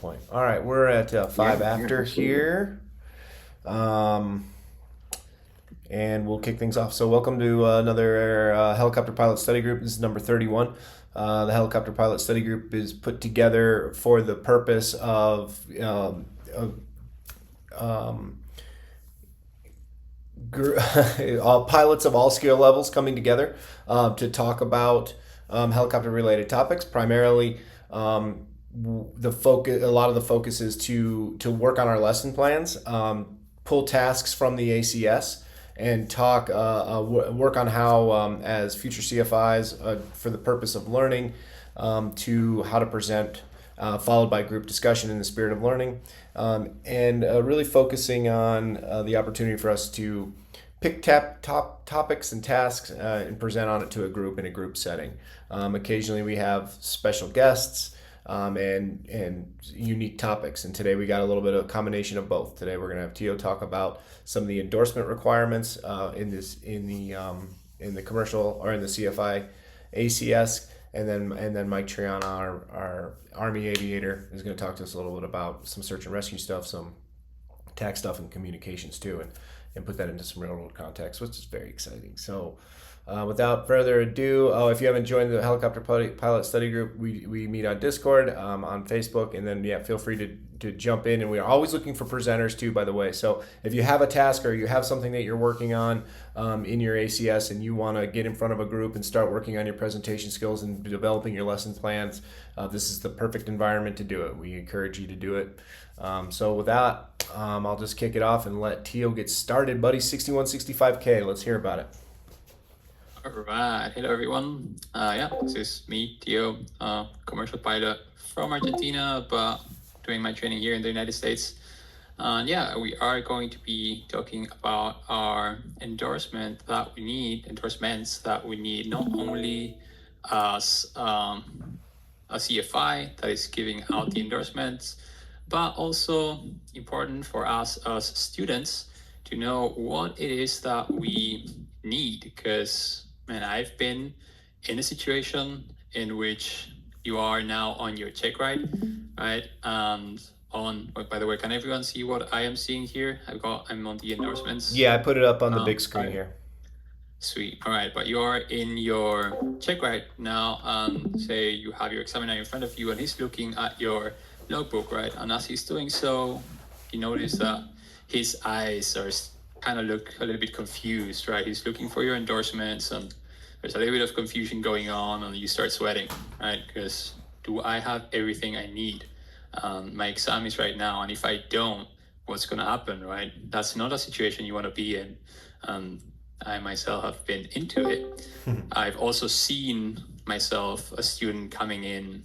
Point. All right, we're at 5 after here. And we'll kick things off. So, welcome to another helicopter pilot study group. This is number 31. The helicopter pilot study group is put together for the purpose of pilots of all skill levels coming together to talk about helicopter related topics. Primarily, the focus, a lot of the focus is to work on our lesson plans, pull tasks from the ACS, and work on how, as future CFIs, for the purpose of learning, to how to present, followed by group discussion in the spirit of learning, and really focusing on the opportunity for us to pick top topics and tasks and present on it to a group in a group setting. Occasionally, we have special guests. And unique topics. And today we got a little bit of a combination of both. Today we're going to have Tio talk about some of the endorsement requirements in the commercial or in the CFI ACS, and then Mike Triana, our Army aviator, is going to talk to us a little bit about some search and rescue stuff, some TAC stuff, and communications too, and put that into some real world context, which is very exciting. So. Without further ado, if you haven't joined the helicopter pilot study group, we meet on Discord, on Facebook, and then feel free to jump in. And we are always looking for presenters too, by the way. So if you have a task or you have something that you're working on in your ACS and you want to get in front of a group and start working on your presentation skills and developing your lesson plans, this is the perfect environment to do it. We encourage you to do it. So with that, I'll just kick it off and let Tio get started, buddy. 6165K. Let's hear about it. All right. Hello, everyone. This is me, Tio, commercial pilot from Argentina, but doing my training here in the United States. We are going to be talking about our endorsements that we need, not only as a CFI that is giving out the endorsements, but also important for us as students to know what it is that we need, because I've been in a situation in which you are now on your check ride, right? And by the way, can everyone see what I am seeing here? I'm on the endorsements. Yeah, I put it up on the big screen here. Sweet. All right, but you are in your check ride now, and say you have your examiner in front of you, and he's looking at your logbook, right? And as he's doing so, you notice that his eyes are kind of look a little bit confused, right? He's looking for your endorsements, and there's a little bit of confusion going on, and you start sweating, right? Because do I have everything I need? My exam is right now, and if I don't, what's going to happen, right? That's not a situation you want to be in. I myself have been into it. I've also seen myself, a student, coming in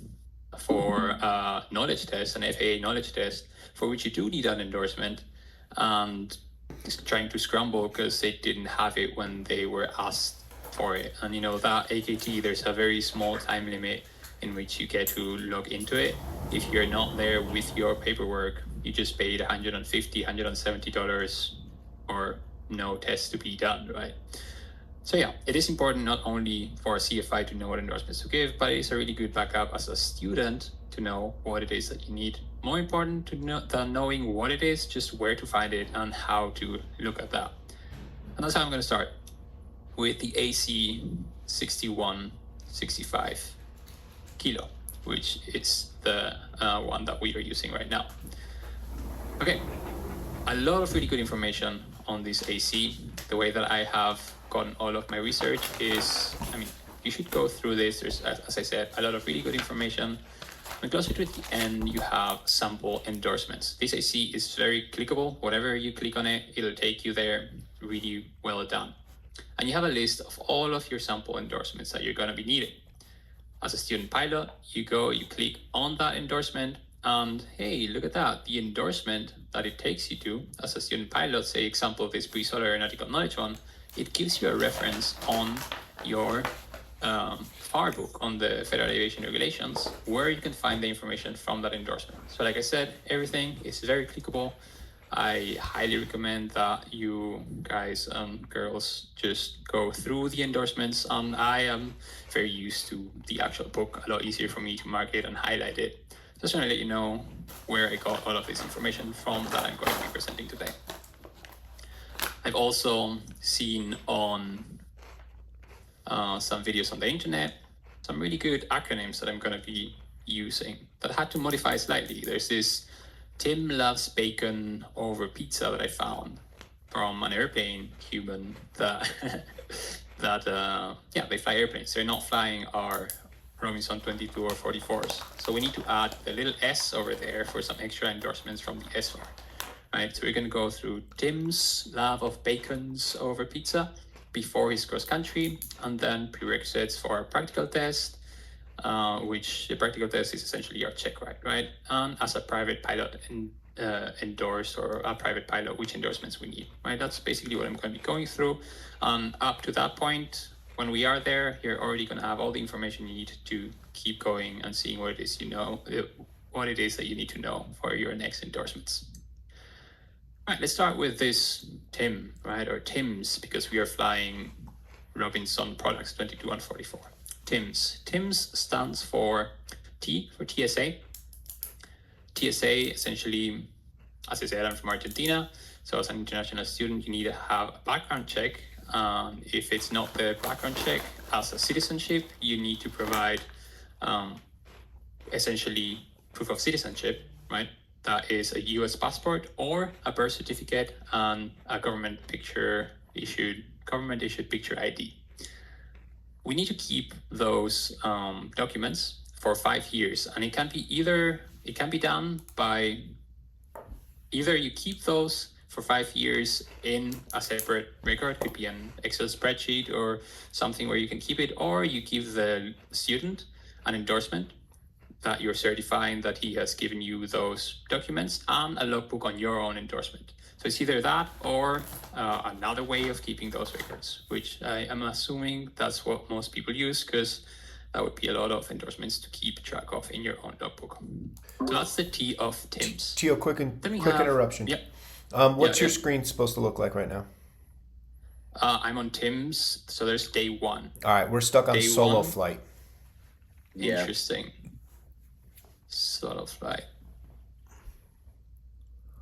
for a knowledge test, an FAA knowledge test, for which you do need an endorsement, and trying to scramble because they didn't have it when they were asked for it. And that AKT, there's a very small time limit in which you get to log into it. If you're not there with your paperwork, you just paid $150, $170 or no test to be done, right? So it is important not only for a CFI to know what endorsements to give, but it's a really good backup as a student to know what it is that you need. More important than knowing what it is, just where to find it and how to look at that. And that's how I'm going to start with the AC61-65 kilo, which is the one that we are using right now. Okay, a lot of really good information on this AC. The way that I have gotten all of my research is, you should go through this. There's, as I said, a lot of really good information. And closer to the end, you have sample endorsements. This AC is very clickable. Whatever you click on it, it'll take you there. Really well done. And you have a list of all of your sample endorsements that you're going to be needing. As a student pilot, you click on that endorsement, and hey, look at that. The endorsement that it takes you to as a student pilot, say example, this pre-solar aeronautical knowledge one, it gives you a reference on your FAR book, on the Federal Aviation Regulations, where you can find the information from that endorsement. So like I said, everything is very clickable. I highly recommend that you guys and girls just go through the endorsements. I am very used to the actual book, a lot easier for me to mark it and highlight it. So just want to let you know where I got all of this information from that I'm going to be presenting today. I've also seen on some videos on the internet some really good acronyms that I'm going to be using that I had to modify slightly. There's this Tim loves bacon over pizza that I found from an airplane human that they fly airplanes. They're not flying our Robinson 22 or 44s. So we need to add a little S over there for some extra endorsements from the SAR. Right, so we're going to go through Tim's love of bacons over pizza before his cross country, and then prerequisites for our practical test, which the practical test is essentially our check ride, right? And as a private pilot endorsed, or a private pilot, which endorsements we need, right? That's basically what I'm going to be going through. Up to that point, when we are there, you're already going to have all the information you need to keep going and seeing what it is what it is that you need to know for your next endorsements. All right, let's start with this Tim, right, or Tim's, because we are flying Robinson products 22 and 44. Tim's. Tim's stands for T for TSA. TSA, essentially, as I said, I'm from Argentina. So as an international student, you need to have a background check. If it's not the background check as a citizenship, you need to provide essentially proof of citizenship, right? That is a US passport or a birth certificate and a government issued picture ID. We need to keep those documents for 5 years, and it can be done by either you keep those for 5 years in a separate record, could be an Excel spreadsheet or something where you can keep it, or you give the student an endorsement that you're certifying that he has given you those documents and a logbook on your own endorsement. So it's either that or another way of keeping those records, which I am assuming that's what most people use, because that would be a lot of endorsements to keep track of in your own logbook. So that's the T of Tim's. Tio, quick interruption. Yep. What's your screen supposed to look like right now? I'm on Tim's, so there's day 1. All right, we're stuck on Day solo 1. flight. Interesting. Solo flight.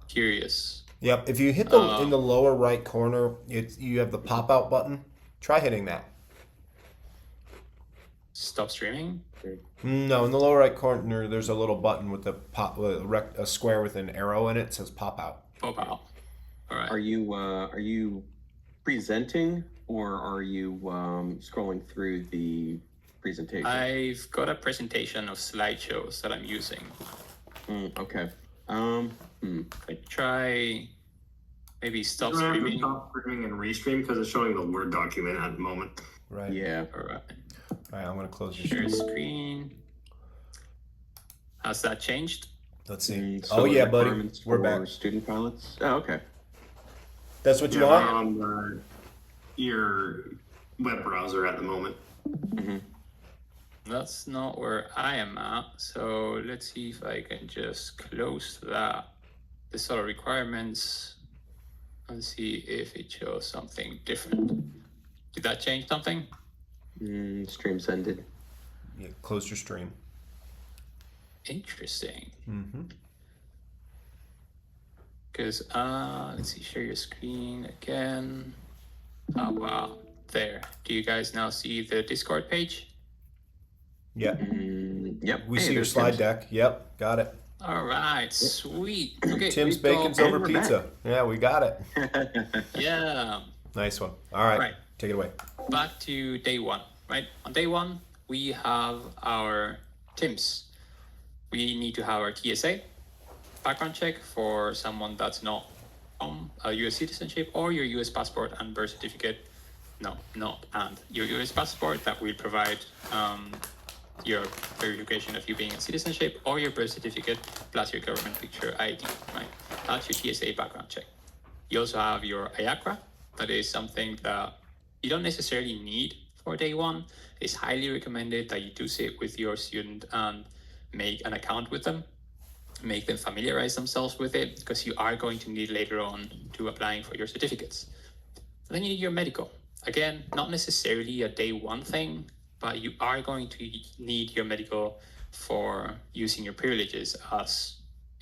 Curious. Yep. If you hit in the lower right corner, you have the pop out button. Try hitting that. Stop streaming? No, in the lower right corner, there's a little button with a square with an arrow in it. It says pop out. Pop out. All right. Are you presenting, or are you scrolling through the presentation? I've got a presentation of slideshows that I'm using. Okay. I try maybe stop streaming. Stop streaming and restream because it's showing the Word document at the moment. Right. Yeah. All right. All right, I'm going to close your Share screen. screen. Has that changed? Let's see. So Yeah, buddy. requirements We're for back. student pilots. Oh, okay. That's what you Yeah, want? on your web browser at the moment. Mm-hmm. That's not where I am at. So let's see if I can just close the sort of requirements and see if it shows something different. Did that change something? Stream's ended. Yeah, close your stream. Interesting. Mm-hmm. Because, let's see, share your screen again. Oh, wow. There. Do you guys now see the Discord page? Yep. Yep. We Hey, see your there's slide Tim's. deck. Yep, got it. All right, sweet. Okay, Tim's we go- Bacon's and over we're pizza. Yeah, we got it. Yeah. Nice one. All right, Right. take it away. Back to day 1, right? On day 1, we have our Tims. We need to have our TSA background check for someone that's not on a US citizenship, or your US passport and birth certificate. No, not and. Your US passport that will provide your verification of you being in citizenship, or your birth certificate plus your government picture ID, right? That's your TSA background check. You also have your IACRA. That is something that you don't necessarily need for day 1. It's highly recommended that you do sit with your student and make an account with them, make them familiarize themselves with it, because you are going to need later on to applying for your certificates. And then you need your medical. Again, not necessarily a day 1 thing, but you are going to need your medical for using your privileges as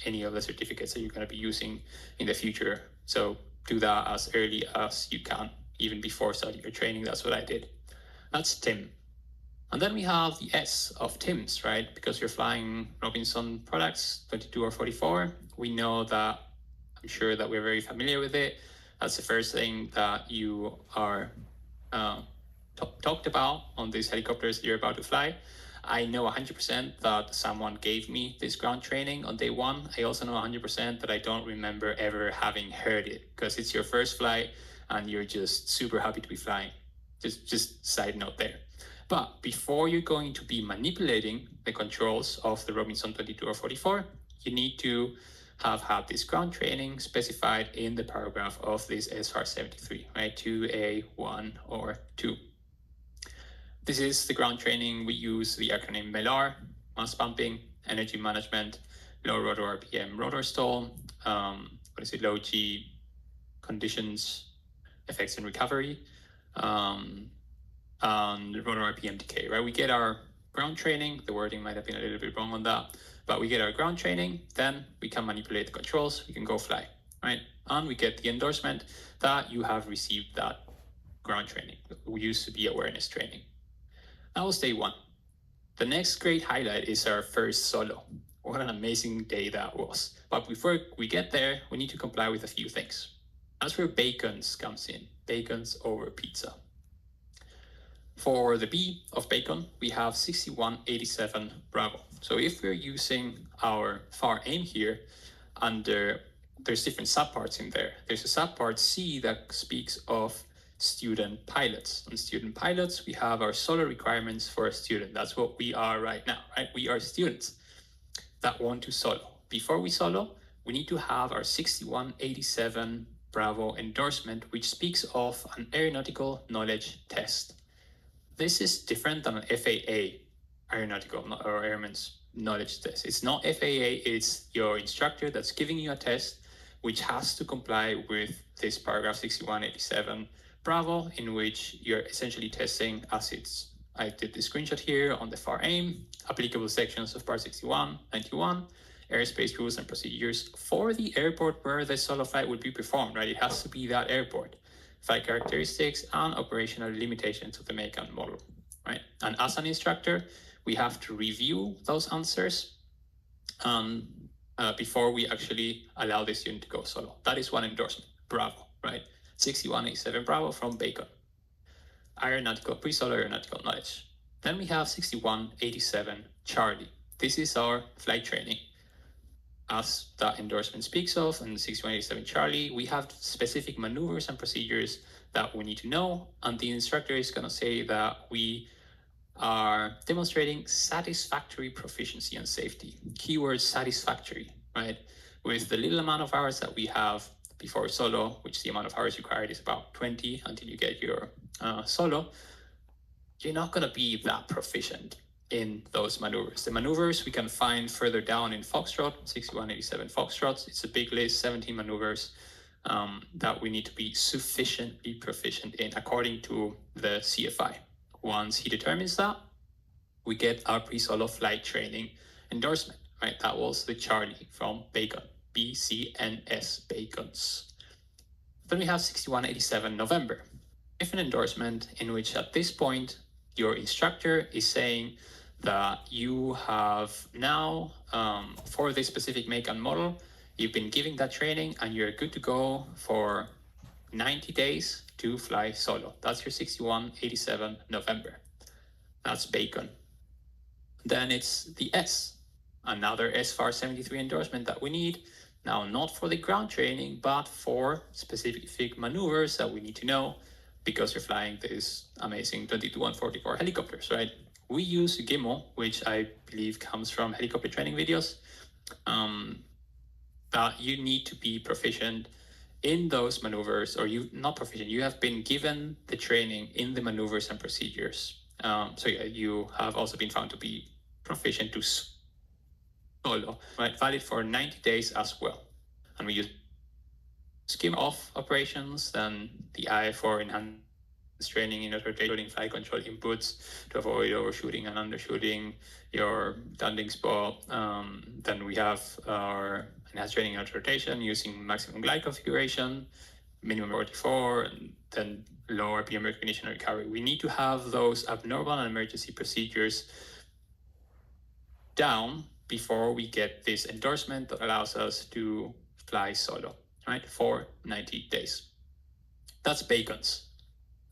any of the certificates that you're going to be using in the future. So do that as early as you can, even before starting your training. That's what I did. That's TIM. And then we have the S of TIMs, right? Because you're flying Robinson products, 22 or 44. We know that, I'm sure that we're very familiar with it. That's the first thing that you are talked about on these helicopters you're about to fly. I know 100% that someone gave me this ground training on day one. I also know 100% that I don't remember ever having heard it, because it's your first flight and you're just super happy to be flying. Just side note there. But before you're going to be manipulating the controls of the Robinson 22 or 44, you need to have had this ground training specified in the paragraph of this SAR 73, right? 2A1 or 2. This is the ground training. We use the acronym MELAR, mass pumping, energy management, low rotor RPM, rotor stall, low G conditions, effects and recovery, and rotor RPM decay, right? We get our ground training. The wording might have been a little bit wrong on that, but we get our ground training, then we can manipulate the controls, we can go fly, right? And we get the endorsement that you have received that ground training. We used to be awareness training. That was day one. The next great highlight is our first solo. What an amazing day that was. But before we get there, we need to comply with a few things. That's where bacons comes in. Bacons over pizza. For the B of bacon, we have 6187 Bravo. So if we're using our FAR aim here, there's different subparts in there. There's a subpart C that speaks of student pilots. On student pilots, we have our solo requirements for a student. That's what we are right now, right? We are students that want to solo. Before we solo, we need to have our 6187 Bravo endorsement, which speaks of an aeronautical knowledge test. This is different than an FAA aeronautical or airman's knowledge test. It's not FAA, it's your instructor that's giving you a test which has to comply with this paragraph 6187 Bravo, in which you're essentially testing assets. I did the screenshot here on the FAR aim, applicable sections of part 61, 91, airspace rules and procedures for the airport where the solo flight will be performed, right? It has to be that airport. Flight characteristics and operational limitations of the make and model, right? And as an instructor, we have to review those answers before we actually allow the student to go solo. That is one endorsement, Bravo, right? 6187 Bravo from Bacon. Aeronautical, pre-solo aeronautical knowledge. Then we have 6187 Charlie. This is our flight training. As that endorsement speaks of, in 6187 Charlie, we have specific maneuvers and procedures that we need to know, and the instructor is going to say that we are demonstrating satisfactory proficiency and safety. Keyword satisfactory, right? With the little amount of hours that we have before solo, which the amount of hours required is about 20 until you get your solo, you're not going to be that proficient in those maneuvers. The maneuvers we can find further down in Foxtrot, 6187 Foxtrots. It's a big list, 17 maneuvers that we need to be sufficiently proficient in according to the CFI. Once he determines that, we get our pre-solo flight training endorsement, right? That was the Charlie from Bacon, BCNS Bacons. Then we have 6187 November, if an endorsement in which at this point, your instructor is saying that you have now, for this specific make and model, you've been giving that training and you're good to go for 90 days to fly solo. That's your 6187 November. That's Bacon. Then it's the S, another SFAR 73 endorsement that we need. Now, not for the ground training, but for specific maneuvers that we need to know because you're flying these amazing 22 and 44 helicopters, right? We use GIMO, which I believe comes from helicopter training videos. That you need to be proficient in those maneuvers, or not proficient, you have been given the training in the maneuvers and procedures. So yeah, you have also been found to be proficient to solo, right? Valid for 90 days as well. And we use skim off operations, then the I for enhanced training in rotating flight control inputs to avoid overshooting and undershooting your landing spot. Then we have our enhanced training in rotation using maximum glide configuration, minimum 44, and then lower PM recognition and recovery. We need to have those abnormal and emergency procedures down before we get this endorsement that allows us to fly solo, right, for 90 days. That's bacons.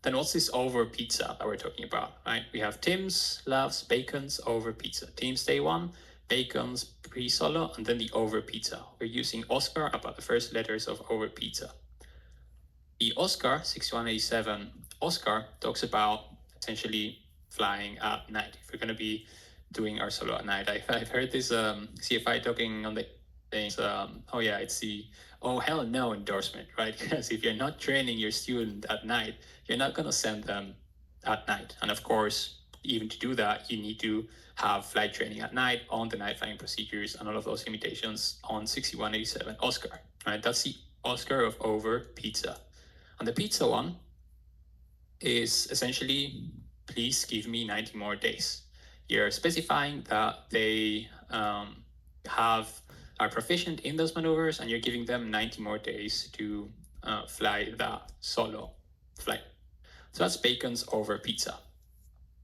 Then what's this over pizza that we're talking about, right? We have Tim's loves bacons over pizza. Tim's day one, bacons pre-solo, and then the over pizza. We're using Oscar about the first letters of over pizza. The Oscar 6187 Oscar talks about essentially flying at night. If we're going to be doing our solo at night, I've heard this CFI talking on the things. Oh yeah, it's the oh hell no endorsement, right? Because if you're not training your student at night, you're not going to send them at night. And of course, even to do that, you need to have flight training at night on the night flying procedures and all of those limitations on 6187 Oscar, right? That's the Oscar of over pizza. And the pizza one is essentially, please give me 90 more days. You're specifying that they are proficient in those maneuvers, and you're giving them 90 more days to fly that solo flight. So that's bacons over pizza.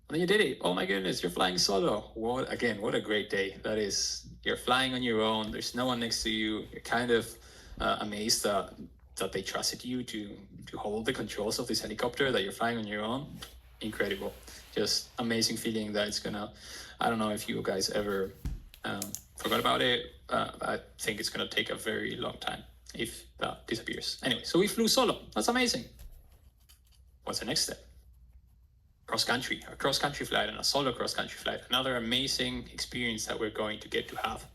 And then you did it. Oh my goodness, you're flying solo. What a great day that is. You're flying on your own. There's no one next to you. You're kind of amazed that they trusted you to hold the controls of this helicopter, that you're flying on your own. Incredible. Just amazing feeling that it's gonna, I don't know if you guys ever forgot about it. I think it's gonna take a very long time if that disappears. Anyway, so we flew solo. That's amazing. What's the next step? Cross-country, a cross-country flight and a solo cross-country flight. Another amazing experience that we're going to get to have.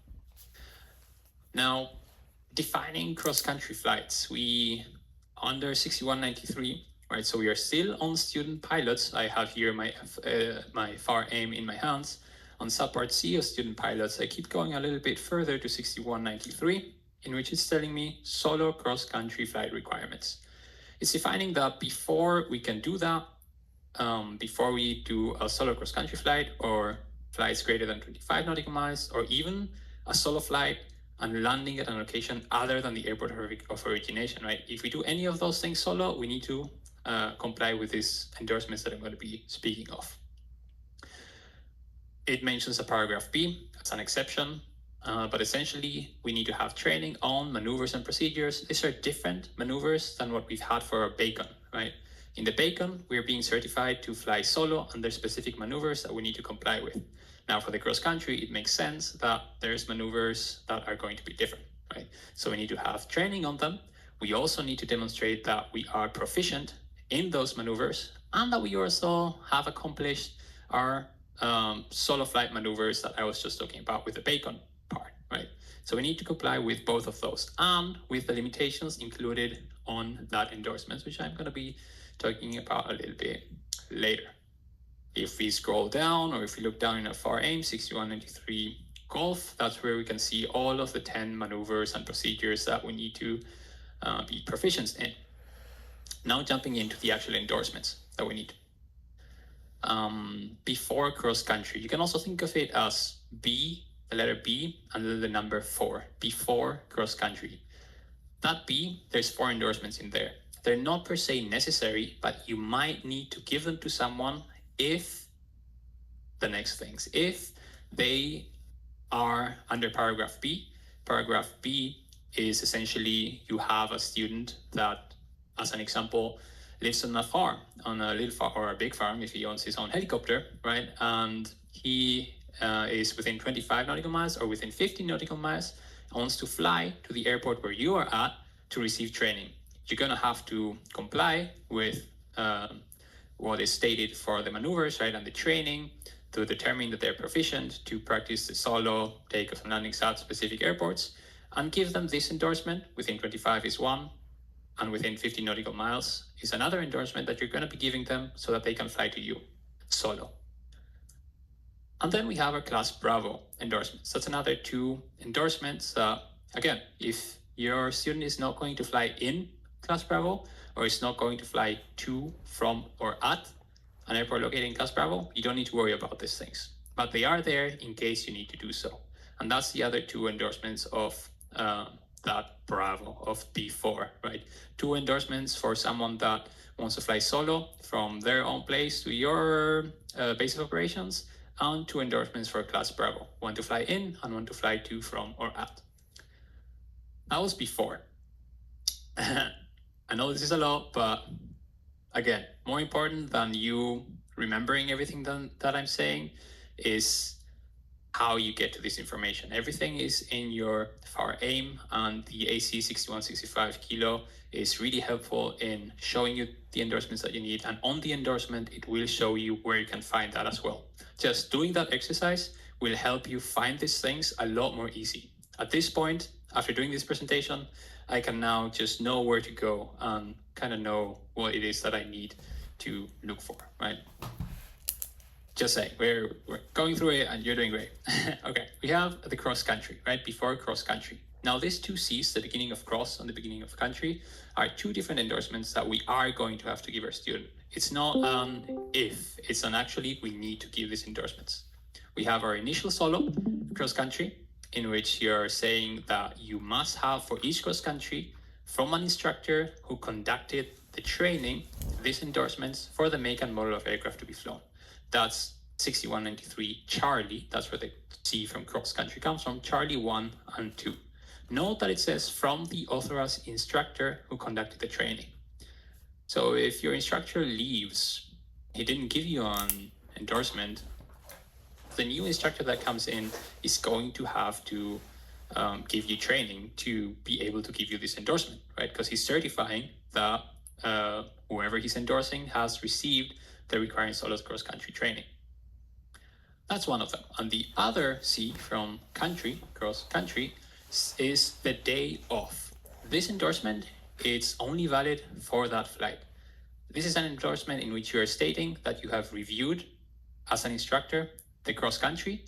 Now, defining cross-country flights, we, under 6193, right, so we are still on student pilots. I have here my FAR aim in my hands. On subpart C of student pilots, I keep going a little bit further to 6193, in which it's telling me solo cross-country flight requirements. It's defining that before we can do that, before we do a solo cross-country flight or flights greater than 25 nautical miles, or even a solo flight and landing at an location other than the airport of origination, right? If we do any of those things solo, we need to comply with these endorsements that I'm going to be speaking of. It mentions a paragraph B as an exception, but essentially we need to have training on maneuvers and procedures. These are different maneuvers than what we've had for our bacon, right? In the bacon, we're being certified to fly solo under specific maneuvers that we need to comply with. Now for the cross-country, it makes sense that there's maneuvers that are going to be different, right? So we need to have training on them. We also need to demonstrate that we are proficient in those maneuvers and that we also have accomplished our solo flight maneuvers that I was just talking about with the bacon part, right? So we need to comply with both of those and with the limitations included on that endorsement, which I'm going to be talking about a little bit later. If we scroll down, or if we look down in our FAR aim 6193 Golf, that's where we can see all of the 10 maneuvers and procedures that we need to be proficient in. Now jumping into the actual endorsements that we need. Before cross-country, you can also think of it as B, the letter B, and then the number 4, before cross-country. That B, there's 4 endorsements in there. They're not per se necessary, but you might need to give them to someone if the next things, if they are under paragraph B. Paragraph B is essentially you have a student that, as an example, lives on a farm, on a little farm or a big farm if he owns his own helicopter, right? And he is within 25 nautical miles or within 15 nautical miles, wants to fly to the airport where you are at to receive training. You're going to have to comply with what is stated for the maneuvers, right, and the training to determine that they're proficient to practice the solo takeoff and landings at specific airports, and give them this endorsement. Within 25 is one, and within 50 nautical miles is another endorsement that you're going to be giving them so that they can fly to you solo. And then we have our Class Bravo endorsements. That's another 2 endorsements. Again, if your student is not going to fly in Class Bravo, or is not going to fly to, from, or at an airport located in Class Bravo, you don't need to worry about these things. But they are there in case you need to do so. And that's the other two endorsements of that Bravo, of D4, right? Two endorsements for someone that wants to fly solo from their own place to your base of operations, and two endorsements for Class Bravo, one to fly in and one to fly to, from, or at. That was before. I know this is a lot, but again, more important than you remembering everything that I'm saying is how you get to this information. Everything is in your FAR aim, and the AC61-65 kilo is really helpful in showing you the endorsements that you need. And on the endorsement, it will show you where you can find that as well. Just doing that exercise will help you find these things a lot more easy. At this point, after doing this presentation, I can now just know where to go and kind of know what it is that I need to look for, right? Just saying, we're going through it and you're doing great. Okay, we have the cross country, right? Before cross country. Now these two C's, the beginning of cross and the beginning of country, are two different endorsements that we are going to have to give our student. It's not if, it's an actually we need to give these endorsements. We have our initial solo cross country, in which you're saying that you must have for each cross country from an instructor who conducted the training, these endorsements for the make and model of aircraft to be flown. That's 6193 Charlie. That's where the C from cross country comes from, Charlie 1 and 2. Note that it says from the authorized instructor who conducted the training. So if your instructor leaves, he didn't give you an endorsement, the new instructor that comes in is going to have to give you training to be able to give you this endorsement, right? Because he's certifying that whoever he's endorsing has received the requiring solos cross-country training. That's one of them. And the other C from country, cross-country, is the day off. This endorsement, it's only valid for that flight. This is an endorsement in which you are stating that you have reviewed as an instructor the cross-country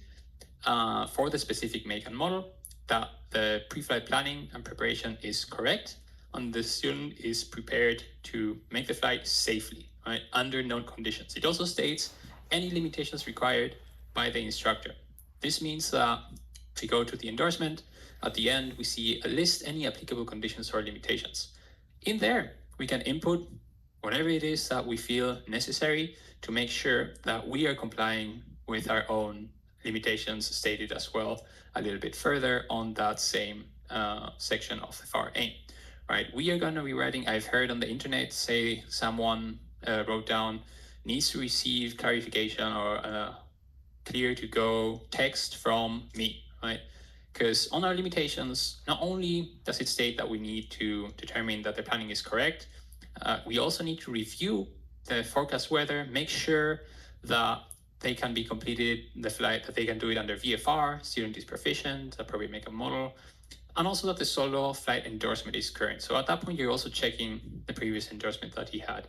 for the specific make and model, that the pre-flight planning and preparation is correct, and the student is prepared to make the flight safely, right, under known conditions. It also states any limitations required by the instructor. This means that if we go to the endorsement, at the end we see a list any applicable conditions or limitations. In there, we can input whatever it is that we feel necessary to make sure that we are complying with our own limitations stated as well a little bit further on that same section of the FAR aim. Right, we are going to be writing, I've heard on the internet say someone wrote down needs to receive clarification or clear to go text from me, right? Because on our limitations, not only does it state that we need to determine that the planning is correct, we also need to review the forecast weather, make sure that they can be completed, the flight, that they can do it under VFR, student is proficient, appropriate make and model, and also that the solo flight endorsement is current. So at that point, you're also checking the previous endorsement that he had.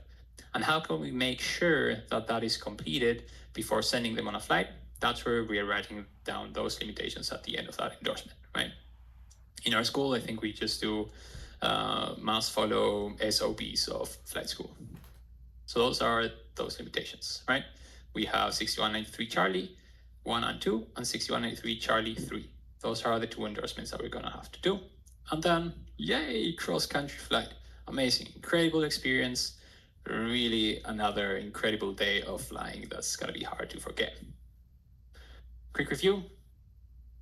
And how can we make sure that that is completed before sending them on a flight? That's where we are writing down those limitations at the end of that endorsement, right? In our school, I think we just do must follow SOPs of flight school. So those are those limitations, right? We have 6193 Charlie 1 and 2 and 6193 Charlie 3. Those are the two endorsements that we're going to have to do. And then, yay, cross-country flight. Amazing, incredible experience. Really another incredible day of flying that's going to be hard to forget. Quick review.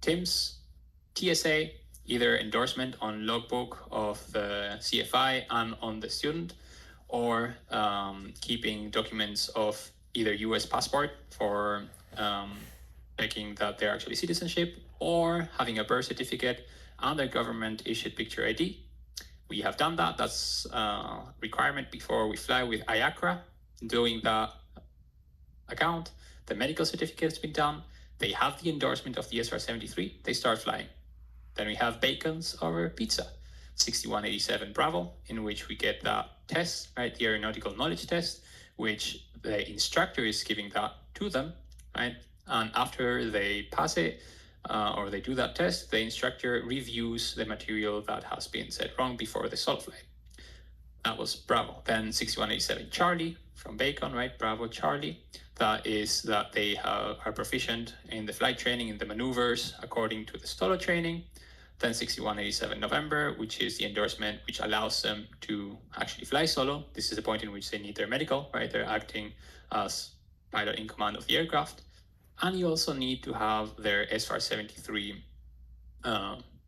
TIMS, TSA, either endorsement on logbook of the CFI and on the student, or keeping documents of either US passport for checking that they're actually citizenship, or having a birth certificate and a government issued picture ID. We have done that. That's a requirement before we fly with IACRA, doing that account. The medical certificate has been done. They have the endorsement of the SAR 73. They start flying. Then we have bacons over pizza, 6187 Bravo, in which we get that test, right, the aeronautical knowledge test, which the instructor is giving that to them, right? And after they pass it, or they do that test, the instructor reviews the material that has been said wrong before the solo flight. That was Bravo. Then 6187 Charlie from Bacon, right? Bravo Charlie. That is that they are proficient in the flight training, in the maneuvers, according to the solo training. Then 6187 November, which is the endorsement which allows them to actually fly solo. This is the point in which they need their medical, right? They're acting as pilot in command of the aircraft. And you also need to have their SFAR 73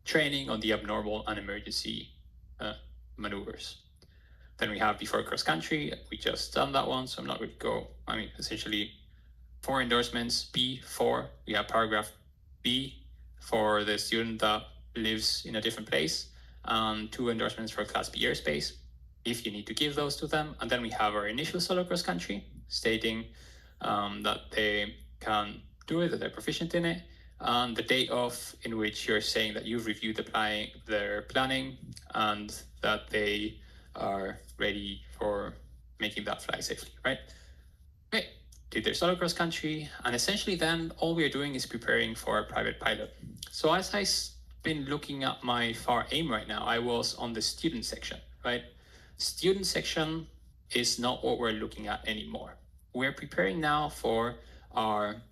training on the abnormal and emergency maneuvers. Then we have before cross country. We just done that one, so I'm not going to go. I mean, essentially, 4 endorsements. B4, we have paragraph B for the student that lives in a different place, and 2 endorsements for class B airspace, if you need to give those to them. And then we have our initial solo cross country, stating that they can do it, that they're proficient in it, and the day off in which you're saying that you've reviewed their planning and that they are ready for making that fly safely, right? Okay, did their solo cross country, and essentially then all we're doing is preparing for a private pilot. So as I've been looking at my FAR aim right now, I was on the student section, right? Student section is not what we're looking at anymore. We're preparing now for our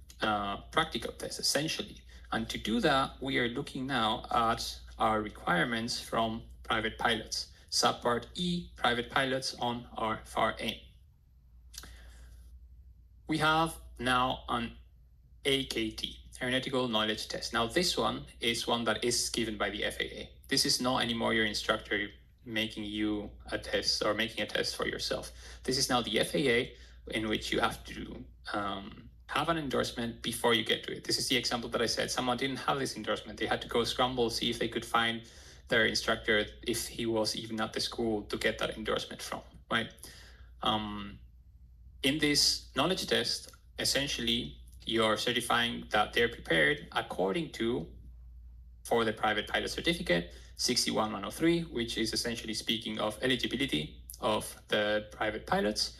practical test, essentially. And to do that, we are looking now at our requirements from private pilots. Subpart E, private pilots on our FAR aim. We have now an AKT, Aeronautical Knowledge Test. Now this one is one that is given by the FAA. This is not anymore your instructor making you a test or making a test for yourself. This is now the FAA, in which you have to have an endorsement before you get to it. This is the example that I said. Someone didn't have this endorsement. They had to go scramble, see if they could find their instructor, if he was even at the school, to get that endorsement from, right? In this knowledge test, essentially, you're certifying that they're prepared according to, for the private pilot certificate, 61103, which is essentially speaking of eligibility of the private pilots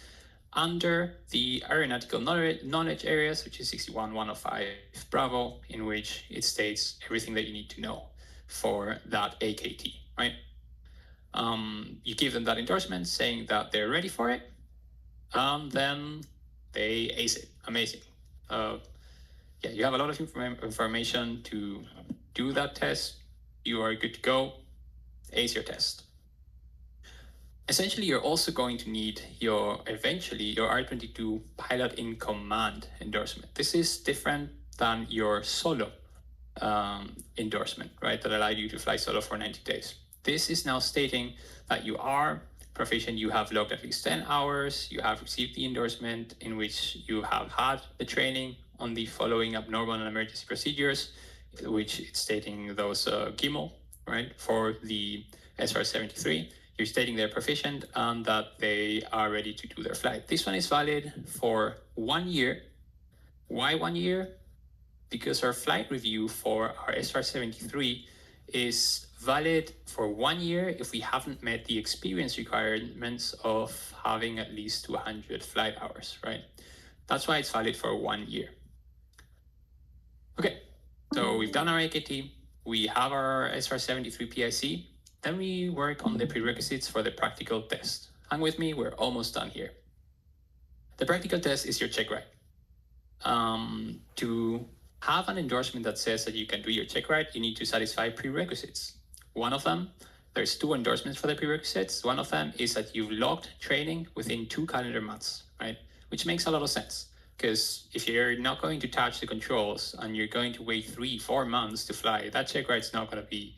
under the aeronautical knowledge areas, which is 61105 Bravo, in which it states everything that you need to know for that AKT, right? You give them that endorsement saying that they're ready for it, and then they ace it. Amazing. Yeah, you have a lot of information to do that test. You are good to go. Ace your test. Essentially, you're also going to need eventually your R22 pilot in command endorsement. This is different than your solo endorsement, right? That allowed you to fly solo for 90 days. This is now stating that you are proficient, you have logged at least 10 hours, you have received the endorsement in which you have had the training on the following abnormal and emergency procedures, which it's stating those GIML, right? For the SR 73, you're stating they're proficient and that they are ready to do their flight. This one is valid for 1 year. Why 1 year? Because our flight review for our SR 73 is valid for 1 year if we haven't met the experience requirements of having at least 200 flight hours, right? That's why it's valid for 1 year. Okay, so we've done our AKT, we have our SR 73 PIC, then we work on the prerequisites for the practical test. Hang with me, we're almost done here. The practical test is your check ride. To have an endorsement that says that you can do your check ride, you need to satisfy prerequisites. One of them, there's 2 endorsements for the prerequisites. One of them is that you've logged training within 2 calendar months, right? Which makes a lot of sense, because if you're not going to touch the controls and you're going to wait 3-4 months to fly, that check ride's not going to be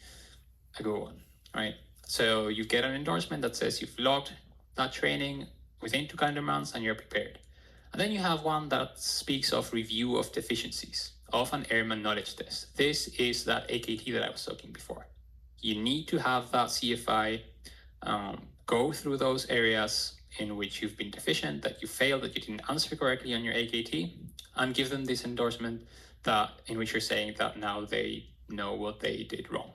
a good one, right? So you get an endorsement that says you've logged that training within 2 calendar months and you're prepared. And then you have one that speaks of review of deficiencies of an airman knowledge test. This is that AKT that I was talking before. You need to have that CFI go through those areas in which you've been deficient, that you failed, that you didn't answer correctly on your AKT, and give them this endorsement that in which you're saying that now they know what they did wrong.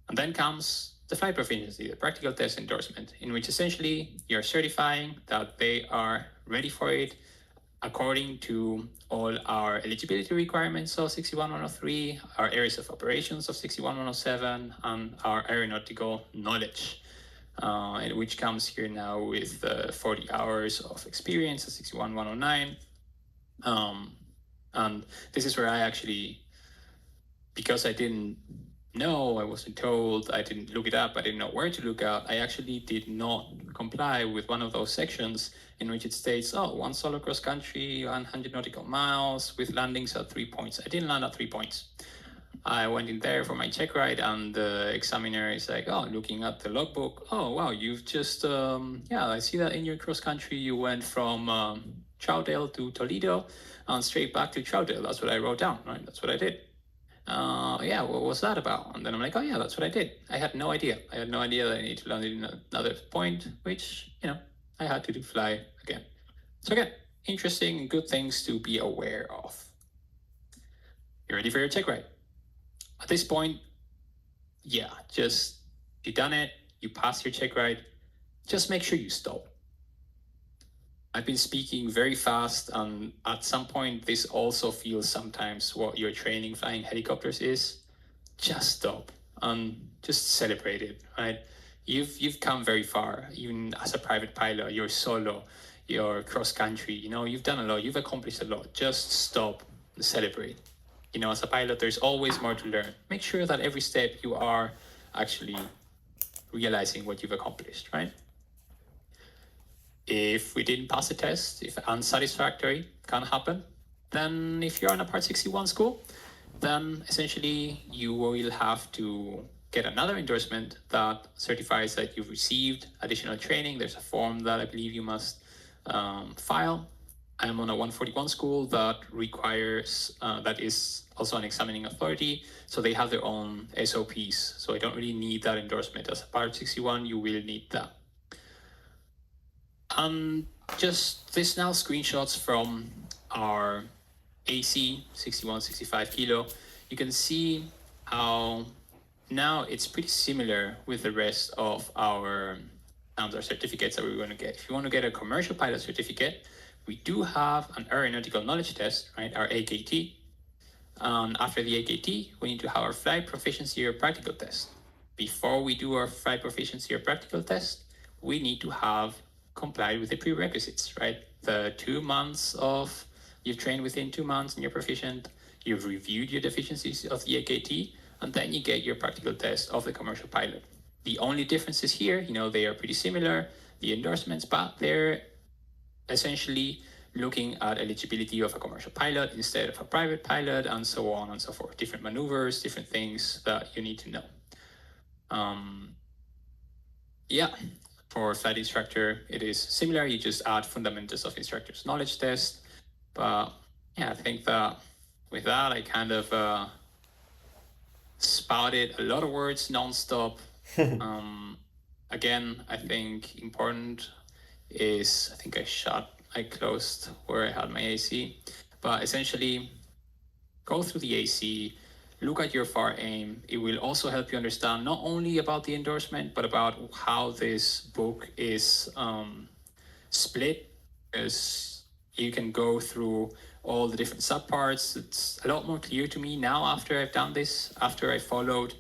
And then comes the flight proficiency, the practical test endorsement, in which essentially you're certifying that they are ready for it according to all our eligibility requirements of 61103, our areas of operations of 61107, and our aeronautical knowledge and which comes here now with 40 hours of experience at 61,109. And this is where I actually, because I didn't know, I wasn't told, I didn't look it up, I didn't know where to look up, I actually did not comply with one of those sections in which it states, oh, one solo cross country, 100 nautical miles with landings at 3 points. I didn't land at 3 points. I went in there for my check ride, and the examiner is like, oh, looking at the logbook, oh, wow, you've just, I see that in your cross country you went from Troutdale to Toledo and straight back to Troutdale. That's what I wrote down, right? That's what I did. What was that about? And then I'm like, oh, yeah, that's what I did. I had no idea. I had no idea that I need to land in another point, which, I had to fly again. So again, interesting, good things to be aware of. You ready for your check ride? At this point, just you done it, you passed your check ride, just make sure you stop. I've been speaking very fast, and at some point, this also feels sometimes what your training flying helicopters is. Just stop and just celebrate it, right? You've come very far, even as a private pilot. You're solo, you're cross country. You've done a lot, you've accomplished a lot. Just stop and celebrate. As a pilot, there's always more to learn. Make sure that every step you are actually realizing what you've accomplished, right? If we didn't pass the test, if unsatisfactory can happen, then if you're on a Part 61 school, then essentially you will have to get another endorsement that certifies that you've received additional training. There's a form that I believe you must file. I'm on a 141 school that requires, that is also an examining authority. So they have their own SOPs. So I don't really need that endorsement. As a Part 61, you will need that. Just this now screenshots from our AC 61-65 kilo. You can see how now it's pretty similar with the rest of our certificates that we're going to get. If you want to get a commercial pilot certificate, we do have an aeronautical knowledge test, right? Our AKT. And after the AKT, we need to have our flight proficiency or practical test. Before we do our flight proficiency or practical test, we need to have complied with the prerequisites, right? The 2 months of, you've trained within 2 months and you're proficient, you've reviewed your deficiencies of the AKT, and then you get your practical test of the commercial pilot. The only differences here, they are pretty similar, the endorsements, but they're essentially looking at eligibility of a commercial pilot instead of a private pilot, and so on and so forth. Different maneuvers, different things that you need to know. For flight instructor, it is similar. You just add fundamentals of instructor's knowledge test. But I think that with that, I kind of spouted a lot of words nonstop. Again, I think important is, I closed where I had my AC. But essentially, go through the AC, look at your FAR aim. It will also help you understand not only about the endorsement, but about how this book is split, as you can go through all the different subparts. It's a lot more clear to me now after I've done this, after I followed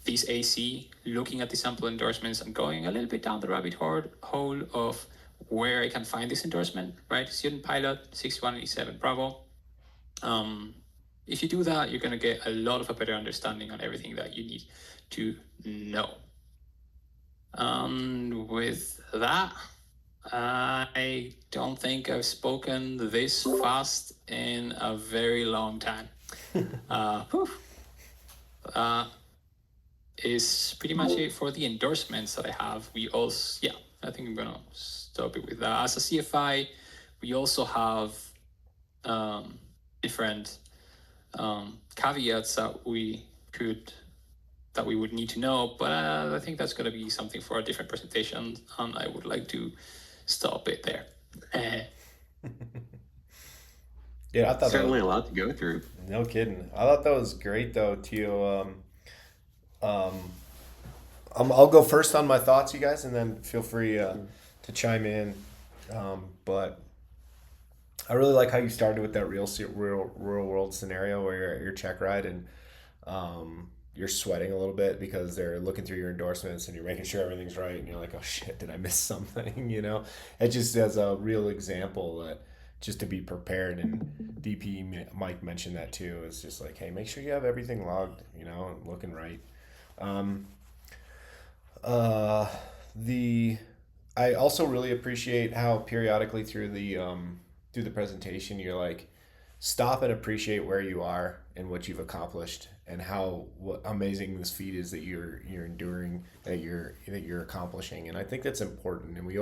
this AC, looking at the sample endorsements and going a little bit down the rabbit hole of where I can find this endorsement, right? Student pilot, 6187 Bravo. If you do that, you're going to get a lot of a better understanding on everything that you need to know. And with that, I don't think I've spoken this fast in a very long time. Is pretty much it for the endorsements that I have. We also, I think I'm gonna stop it with that. As a CFI, we also have different caveats that we would need to know, but I think that's going to be something for a different presentation, and I would like to stop it there. Yeah, I thought Certainly a lot to go through. No kidding. I thought that was great though, Tio. I'll go first on my thoughts, you guys, and then feel free to chime in. But I really like how you started with that real world scenario where you're at your check ride, and you're sweating a little bit because they're looking through your endorsements and you're making sure everything's right, and you're like, oh shit, did I miss something? It just as a real example that just to be prepared. And DP Mike mentioned that too. It's just like, hey, make sure you have everything logged, and looking right. Um, uh, the I also really appreciate how periodically through the presentation you're like, stop and appreciate where you are and what you've accomplished and what amazing this feat is that you're enduring, that you're accomplishing. And I think that's important, and we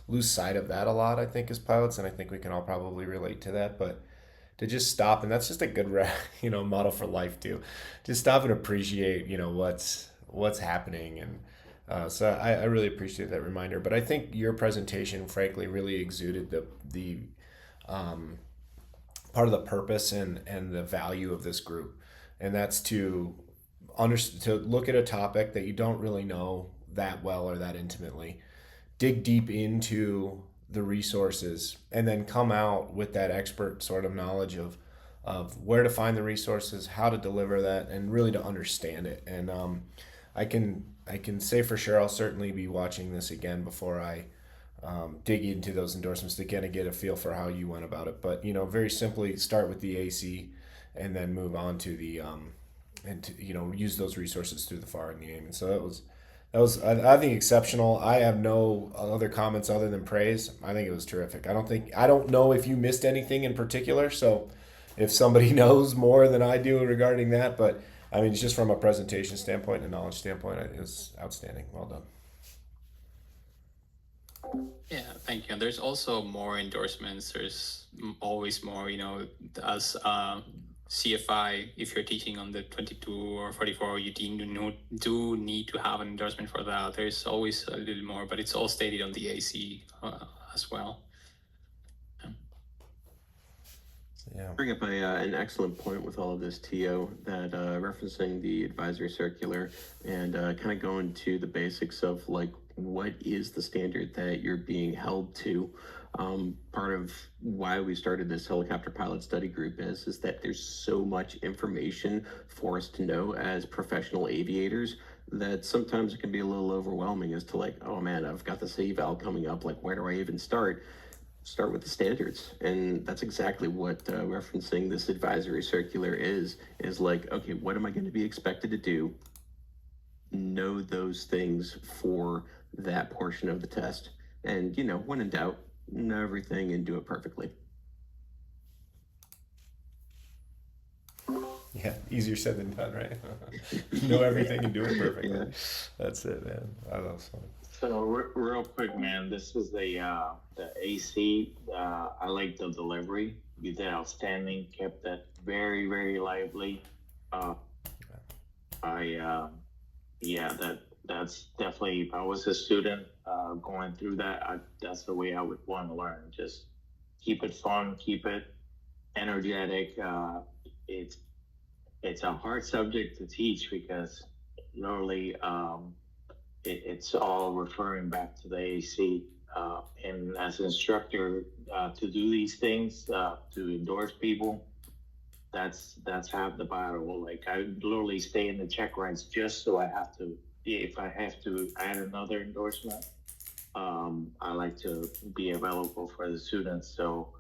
lose sight of that a lot, I think, as pilots, and I think we can all probably relate to that. But to just stop, and that's just a good model for life too. Just stop and appreciate what's happening. And so I really appreciate that reminder. But I think your presentation, frankly, really exuded the part of the purpose and the value of this group, and that's to look at a topic that you don't really know that well or that intimately, dig deep into the resources, and then come out with that expert sort of knowledge of where to find the resources, how to deliver that, and really to understand it. And I can say for sure I'll certainly be watching this again before I dig into those endorsements to kind of get a feel for how you went about it. But very simply, start with the AC, and then move on to the and to, use those resources through the FAR and the AIM. And so that was I think exceptional. I have no other comments other than praise. I think it was terrific. I don't know if you missed anything in particular. So if somebody knows more than I do regarding that, but I mean, just from a presentation standpoint and a knowledge standpoint, it was outstanding. Well done. Yeah, thank you. And there's also more endorsements. There's always more, as CFI, if you're teaching on the 22 or 44, you do need to have an endorsement for that. There's always a little more, but it's all stated on the AC as well. Yeah. Bring up an excellent point with all of this, TO, that referencing the advisory circular and kind of going to the basics of like, what is the standard that you're being held to? Part of why we started this helicopter pilot study group is that there's so much information for us to know as professional aviators that sometimes it can be a little overwhelming as to like, oh man, I've got this eval coming up, like where do I even start with the standards. And that's exactly what referencing this advisory circular is like, okay, what am I going to be expected to do? Know those things for that portion of the test. And, when in doubt, know everything and do it perfectly. Yeah, easier said than done, right? Know everything and do it perfectly. Yeah. That's it, man. I love fun. So real quick, man, this is the AC. I like the delivery. You did outstanding. Kept that very, very lively. That's definitely. If I was a student going through that, that's the way I would want to learn. Just keep it fun, keep it energetic. It's a hard subject to teach because literally. It's all referring back to the AC. And as an instructor, to do these things, to endorse people, that's half the battle. Like I literally stay in the check rides just so if I have to add another endorsement, I like to be available for the students. So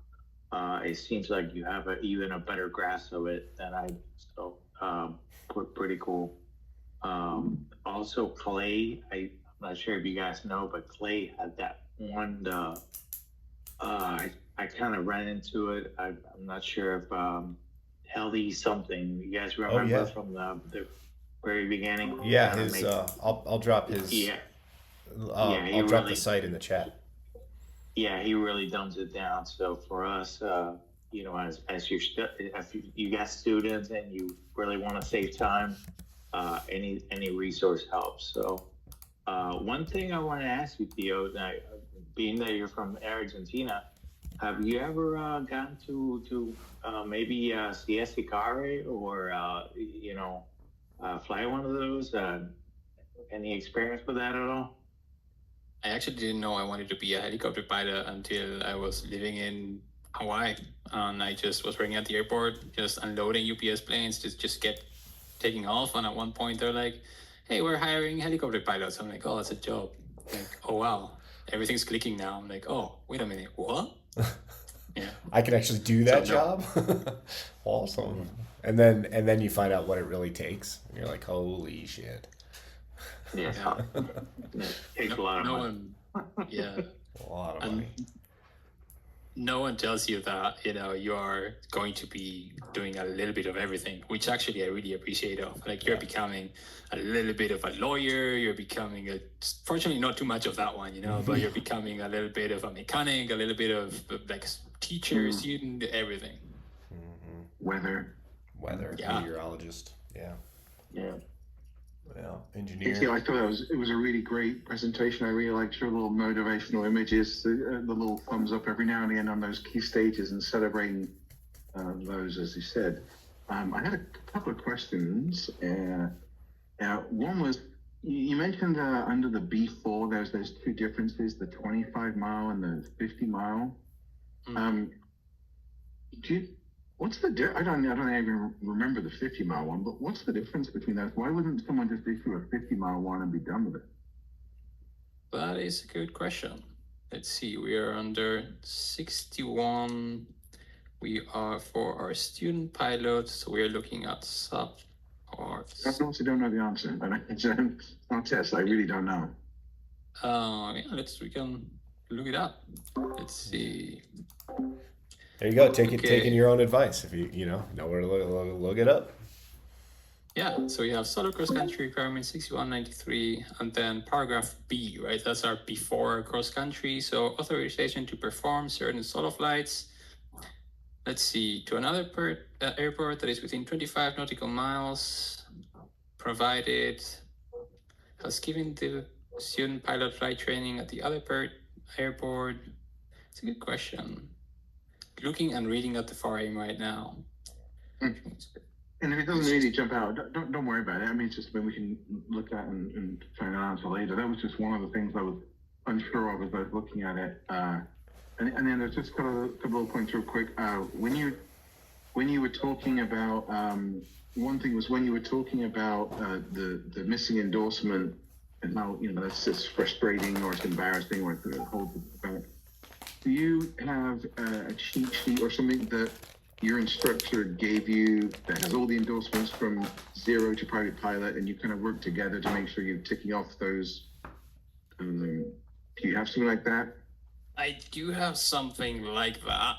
it seems like you have even a better grasp of it than I. So pretty cool. Also Clay, I'm not sure if you guys know, but Clay had that one, I kind of ran into it. I'm not sure if, LD something, you guys remember from the very beginning? Yeah, I'll drop his, Yeah. I'll drop the site in the chat. Yeah, he really dumbs it down. So for us, as you got students and you really want to save time, any resource helps. So one thing I want to ask you, Theo, being that you're from Argentina, have you ever gotten to maybe CSICARE or fly one of those? Any experience with that at all? I actually didn't know I wanted to be a helicopter pilot until I was living in Hawaii. And I just was working at the airport, just unloading UPS planes to just get taking off, and at one point they're like, "Hey, we're hiring helicopter pilots." I'm like, "Oh, that's a job." Like, "Oh wow, everything's clicking now." I'm like, "Oh, wait a minute, what?" Yeah. I can actually do that job. Awesome. And then you find out what it really takes. And you're like, holy shit. Yeah. Yeah. It takes a lot of No money. one. Yeah. A lot of And money. no one tells you that, you are going to be doing a little bit of everything, which actually I really appreciate of. Like, you're becoming a little bit of a lawyer, you're becoming fortunately not too much of that one, but you're becoming a little bit of a mechanic, a little bit of like teacher, student, everything. Weather. Yeah. Meteorologist. Yeah. Yeah. Engineer. I thought it was a really great presentation. I really liked your little motivational images, the little thumbs up every now and again on those key stages and celebrating those, as you said. I had a couple of questions. One was, you mentioned under the B4, there's those two differences, the 25 mile and the 50 mile. What's the I don't even remember the 50 mile one, but what's the difference between those? Why wouldn't someone just issue a 50 mile one and be done with it? That is a good question. Let's see, we are under 61. We are for our student pilots, so we are looking at SAR. I also don't know the answer, but it's not test. I really don't know. Yeah, we can look it up. Let's see. There you go. Taking your own advice. If you know where to look it up. Yeah, so we have solo cross country requirement 6193, and then paragraph B, right? That's our before cross country. So authorization to perform certain solo flights. Let's see, to another airport that is within 25 nautical miles, provided has given the student pilot flight training at the other airport. It's a good question. Looking and reading at the FAR right now. And if it doesn't really jump out, don't worry about it. I mean, it's just when we can look at and try and answer later. That was just one of the things I was unsure of as I was looking at it. And then there's just a couple of points real quick. When you were talking about one thing was when you were talking about the missing endorsement and how that's just frustrating or it's embarrassing or it holds it back. Do you have a cheat sheet or something that your instructor gave you that has all the endorsements from 0 to private pilot, and you kind of work together to make sure you're ticking off those? Do you have something like that? I do have something like that.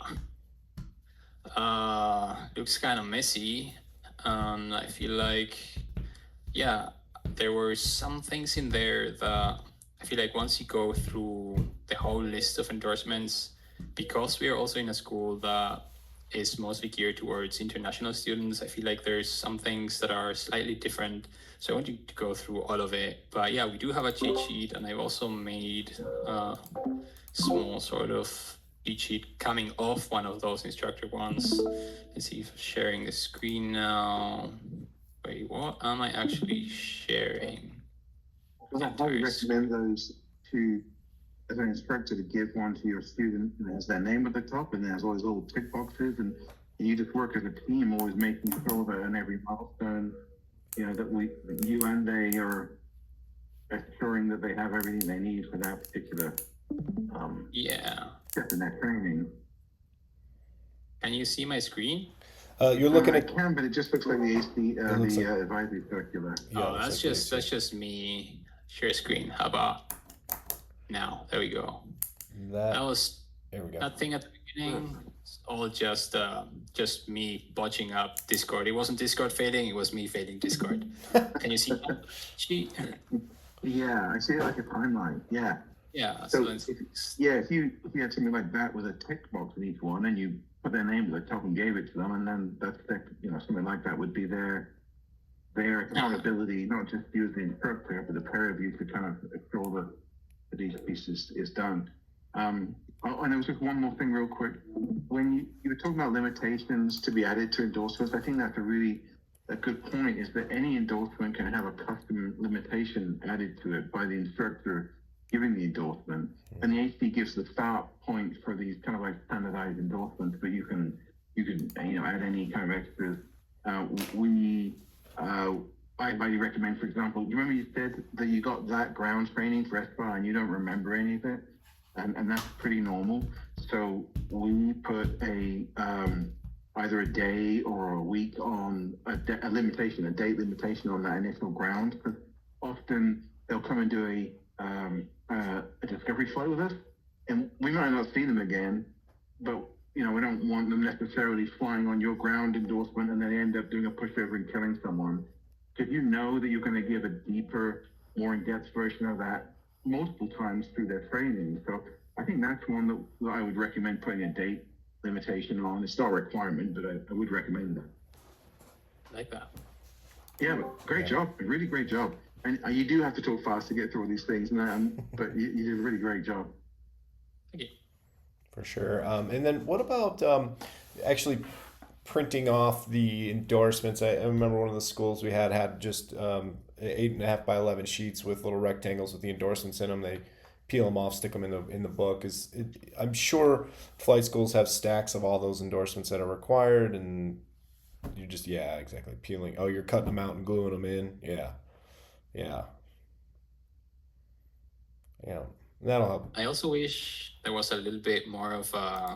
Looks kind of messy. I feel like, there were some things in there that I feel like once you go through the whole list of endorsements, because we are also in a school that is mostly geared towards international students, I feel like there's some things that are slightly different. So I want you to go through all of it. But yeah, we do have a cheat sheet, and I've also made a small sort of cheat sheet coming off one of those instructor ones. Let's see if I'm sharing the screen now. Wait, what am I actually sharing? I highly recommend those as an instructor, to give one to your student that has their name at the top and there's all these little tick boxes, and you just work as a team, always making sure that in every milestone, that you and they are assuring that they have everything they need for that particular step in their training. Can you see my screen? You're looking at. I can, but it just looks like the AC, advisory circular. Yeah, that's just me. Share screen. How about now? There we go. That was there we go. Nothing at the beginning. It's all just me botching up Discord. It wasn't Discord failing. It was me failing Discord. Can you see that sheet? Yeah, I see it like a timeline. Yeah. Yeah. So if you had something like that with a tick box in each one, and you put their name at the top and gave it to them, and then that's something like that would be their accountability, not just you as the instructor, but the pair of you to kind of ensure that each piece is done. And there was just one more thing real quick. When you were talking about limitations to be added to endorsements, I think that's a good point, is that any endorsement can have a custom limitation added to it by the instructor giving the endorsement. And the HP gives the start point for these kind of like standardized endorsements, but you can add any kind of extras. I highly recommend, for example, you remember you said that you got that ground training for SAR and you don't remember any of it? And that's pretty normal. So we put either a day or a week on a date limitation on that initial ground. Because often they'll come and do a discovery flight with us, and we might not see them again, but we don't want them necessarily flying on your ground endorsement and then they end up doing a pushover and killing someone. Because you know that you're going to give a deeper, more in-depth version of that multiple times through their training. So I think that's one that I would recommend putting a date limitation on. It's not a requirement, but I would recommend that. Like that. Yeah, but great job. Really great job. And you do have to talk fast to get through all these things, but you did a really great job. Thank you. For sure. And then what about actually printing off the endorsements? I remember one of the schools we had just 8.5 by 11 sheets with little rectangles with the endorsements in them. They peel them off, stick them in the book. I'm sure flight schools have stacks of all those endorsements that are required, and you just exactly peeling. Oh, you're cutting them out and gluing them in. Yeah. That'll help. I also wish there was a little bit more of a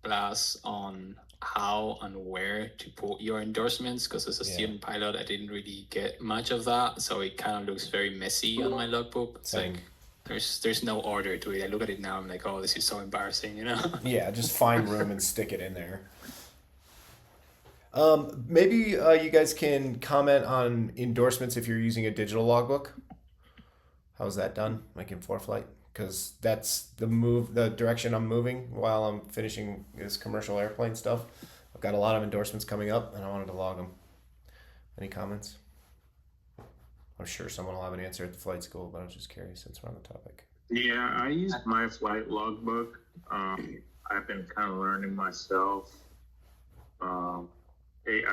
class on how and where to put your endorsements, because as a student pilot, I didn't really get much of that, so it kind of looks very messy on my logbook. It's Same. like there's no order to it. I look at it now, I'm like, oh, this is so embarrassing, Yeah, just find room and stick it in there. Maybe you guys can comment on endorsements if you're using a digital logbook. How's that done, like in ForeFlight? Because that's the direction I'm moving while I'm finishing this commercial airplane stuff. I've got a lot of endorsements coming up, and I wanted to log them. Any comments? I'm sure someone will have an answer at the flight school, but I was just curious since we're on the topic. Yeah, I use my flight logbook. I've been kind of learning myself. Are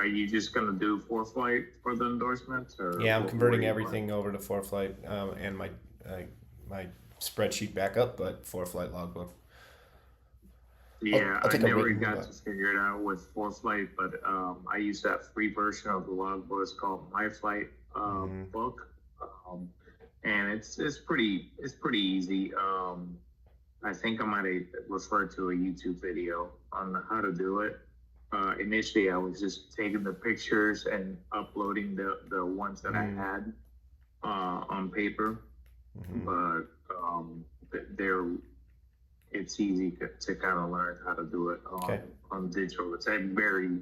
you just gonna do ForeFlight for the endorsements, or Yeah, I'm converting everything over to ForeFlight and my spreadsheet back up, but ForeFlight logbook. Yeah, I'll I take a never reading, got but- to figure it out with ForeFlight, but I use that free version of the logbook. It's called My Flight book, and it's pretty easy. I think I might have referred to a YouTube video on how to do it. Initially, I was just taking the pictures and uploading the ones that I had on paper, but it's easy to kind of learn how to do it on digital. It's very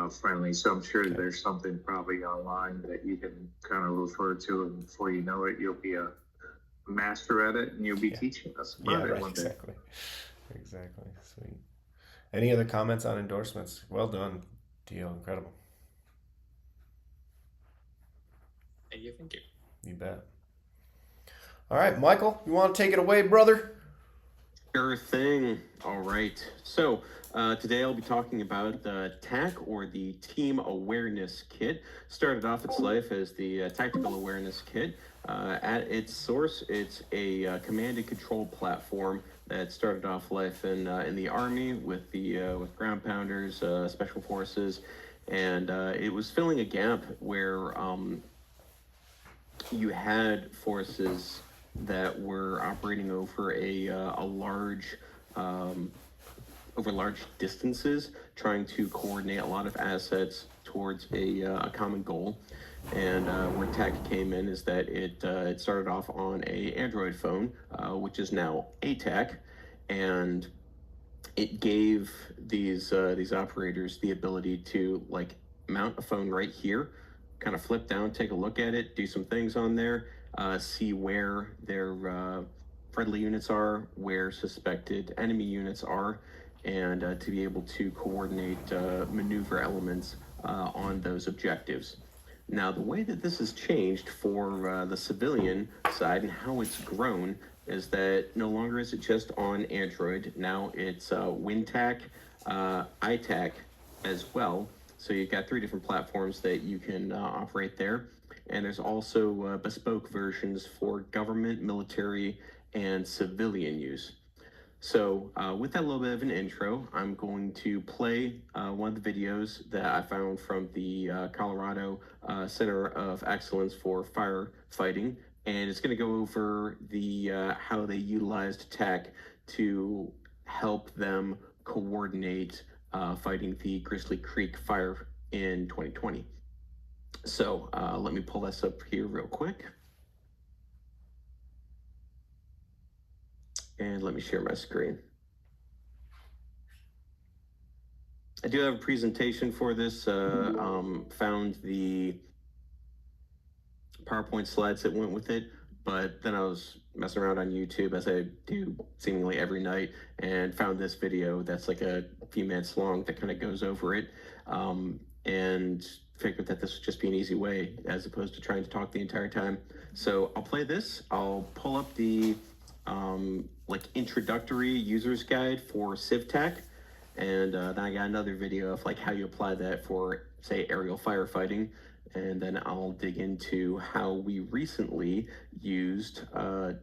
friendly, so I'm sure there's something probably online that you can kind of refer to, and before you know it, you'll be a master at it, and you'll be teaching us about it one day. Exactly. Sweet. Any other comments on endorsements? Well done, Dio. Incredible. Thank you. You bet. All right, Michael, you want to take it away, brother? Sure thing. All right. So today I'll be talking about the TAC, or the Team Awareness Kit. Started off its life as the Tactical Awareness Kit. At its source, it's a command and control platform that started off life in the Army with ground pounders, special forces, and it was filling a gap where you had forces that were operating over large distances, trying to coordinate a lot of assets towards a common goal. And where TAC came in is that it started off on a Android phone, which is now ATAC, and it gave these operators the ability to mount a phone right here, kind of flip down, take a look at it, do some things on there, see where their friendly units are, where suspected enemy units are, and to be able to coordinate maneuver elements on those objectives. Now, the way that this has changed for the civilian side and how it's grown is that no longer is it just on Android. Now it's WinTAC, iTAC as well. So you've got 3 different platforms that you can operate there. And there's also bespoke versions for government, military, and civilian use. So with that little bit of an intro, I'm going to play one of the videos that I found from the Colorado Center of Excellence for Firefighting, and it's going to go over the how they utilized tech to help them coordinate fighting the Grizzly Creek fire in 2020. So let me pull this up here real quick. And let me share my screen. I do have a presentation for this. Found the PowerPoint slides that went with it, but then I was messing around on YouTube, as I do seemingly every night, and found this video that's like a few minutes long that kind of goes over it, and figured that this would just be an easy way as opposed to trying to talk the entire time. So I'll play this. I'll pull up the like introductory user's guide for CivTech. And then I got another video of like how you apply that for, say, aerial firefighting. And then I'll dig into how we recently used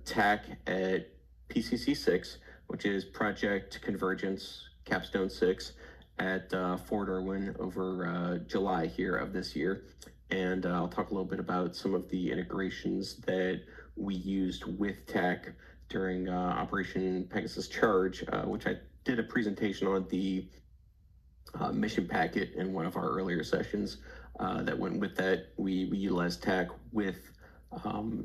TAC at PCC 6, which is Project Convergence Capstone 6 at Fort Irwin over July here of this year. And I'll talk a little bit about some of the integrations that we used with TAC during Operation Pegasus Charge, which I did a presentation on the mission packet in one of our earlier sessions that went with that. We utilized TAC with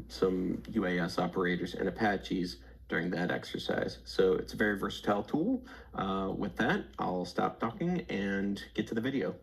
some UAS operators and Apaches during that exercise. So it's a very versatile tool. With that, I'll stop talking and get to the video.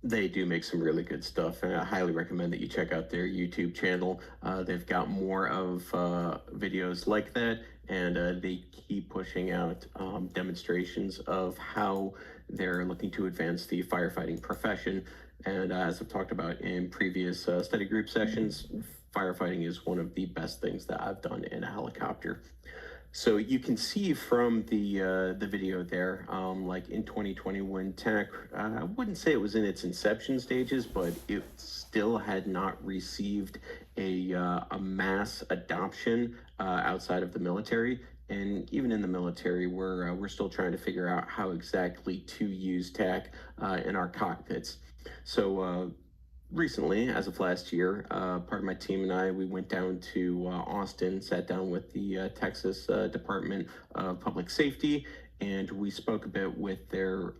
They do make some really good stuff, and I highly recommend that you check out their YouTube channel. They've got more of videos like that, and they keep pushing out demonstrations of how they're looking to advance the firefighting profession. And as I've talked about in previous study group sessions, firefighting is one of the best things that I've done in a helicopter. So you can see from the video there, like in 2020 when TAC, I wouldn't say it was in its inception stages, but it still had not received a mass adoption outside of the military. And even in the military, we're still trying to figure out how exactly to use TAC in our cockpits. So recently, as of last year, part of my team and I, we went down to Austin, sat down with the Texas Department of Public Safety, and we spoke a bit with their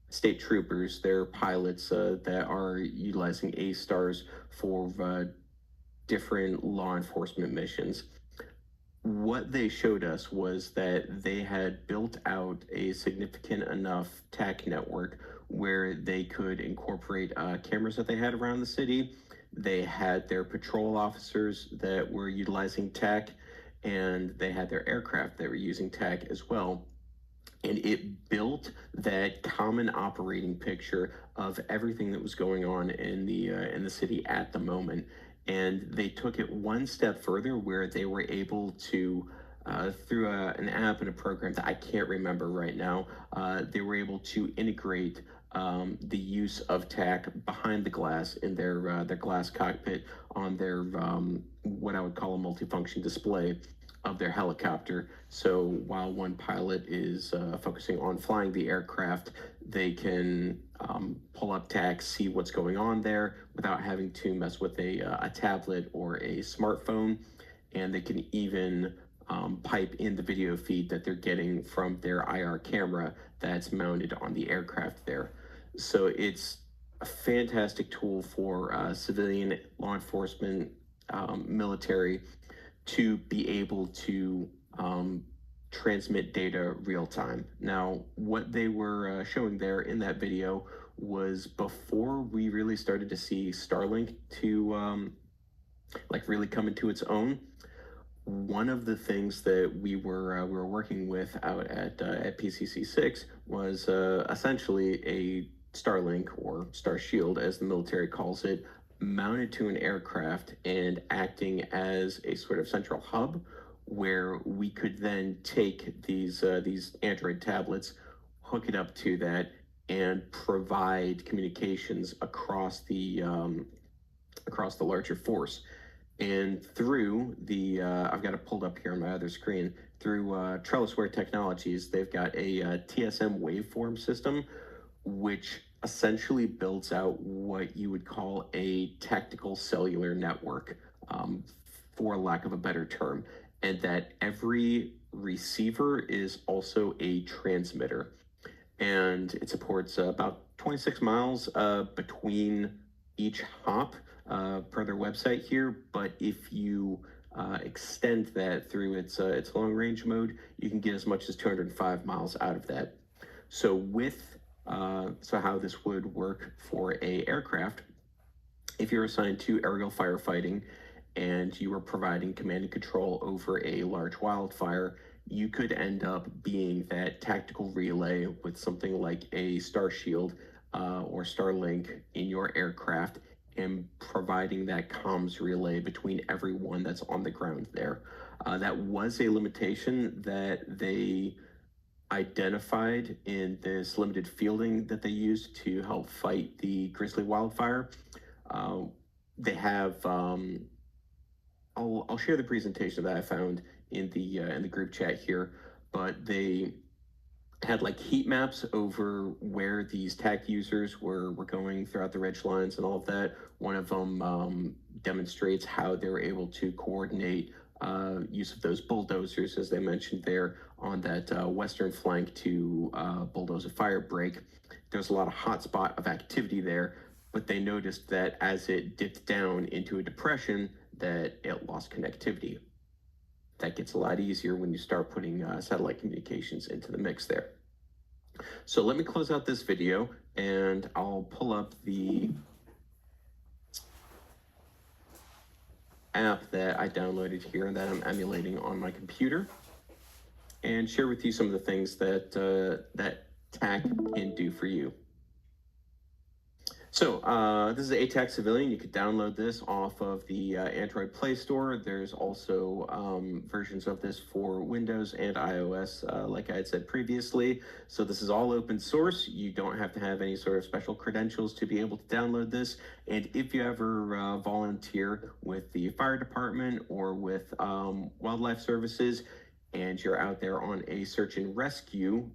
state troopers, their pilots that are utilizing A-STARs for different law enforcement missions. What they showed us was that they had built out a significant enough TAC network where they could incorporate cameras that they had around the city. They had their patrol officers that were utilizing TAC, and they had their aircraft that were using TAC as well. And it built that common operating picture of everything that was going on in the city at the moment. And they took it one step further, where they were able to, through an app and a program that I can't remember right now, they were able to integrate the use of TAC behind the glass in their glass cockpit on their what I would call a multifunction display of their helicopter. So while one pilot is focusing on flying the aircraft, they can pull up TAC, see what's going on there without having to mess with a tablet or a smartphone. And they can even pipe in the video feed that they're getting from their IR camera that's mounted on the aircraft there. So it's a fantastic tool for civilian law enforcement, military, to be able to transmit data real time. Now, what they were showing there in that video was before we really started to see Starlink to like really come into its own. One of the things that we were working with out at PCC6 was essentially a Starlink, or Star Shield as the military calls it, mounted to an aircraft and acting as a sort of central hub, where we could then take these Android tablets, hook it up to that, and provide communications across the larger force. And through the, I've got it pulled up here on my other screen, through Trellisware Technologies, they've got a TSM waveform system, which essentially builds out what you would call a tactical cellular network, for lack of a better term, and that every receiver is also a transmitter. And it supports about 26 miles between each hop, per their website here. But if you extend that through its long range mode, you can get as much as 205 miles out of that. So with so how this would work for a aircraft, if you're assigned to aerial firefighting and you are providing command and control over a large wildfire, you could end up being that tactical relay with something like a Star Shield or Starlink in your aircraft, and providing that comms relay between everyone that's on the ground there. That was a limitation that they identified in this limited fielding that they used to help fight the Grizzly wildfire. They have, I'll share the presentation that I found in the group chat here, but they had like heat maps over where these TAC users were going throughout the ridge lines and all of that. One of them demonstrates how they were able to coordinate use of those bulldozers, as they mentioned there, on that western flank to bulldoze a fire break. There's a lot of hotspot of activity there, but they noticed that as it dipped down into a depression, that it lost connectivity. That gets a lot easier when you start putting satellite communications into the mix there. So let me close out this video and I'll pull up the app that I downloaded here and that I'm emulating on my computer, and share with you some of the things that that TAC can do for you. So this is ATAC Civilian. You could download this off of the Android Play Store. There's also versions of this for Windows and iOS, like I had said previously. So this is all open source. You don't have to have any sort of special credentials to be able to download this. And if you ever volunteer with the fire department or with wildlife services, and you're out there on a search and rescue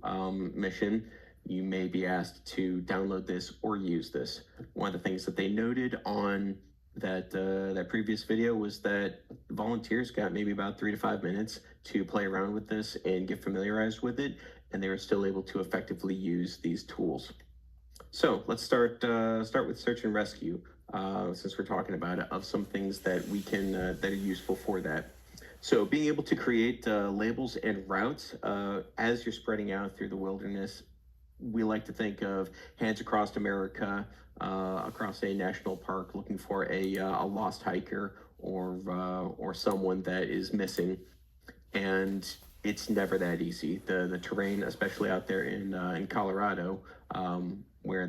mission, you may be asked to download this or use this. One of the things that they noted on that previous video was that volunteers got maybe about 3 to 5 minutes to play around with this and get familiarized with it, and they were still able to effectively use these tools. So let's start with search and rescue, since we're talking about it, of some things that we can that are useful for that. So being able to create labels and routes as you're spreading out through the wilderness. We like to think of Hands Across America, across a national park, looking for a lost hiker or someone that is missing, and it's never that easy. The terrain, especially out there in Colorado, where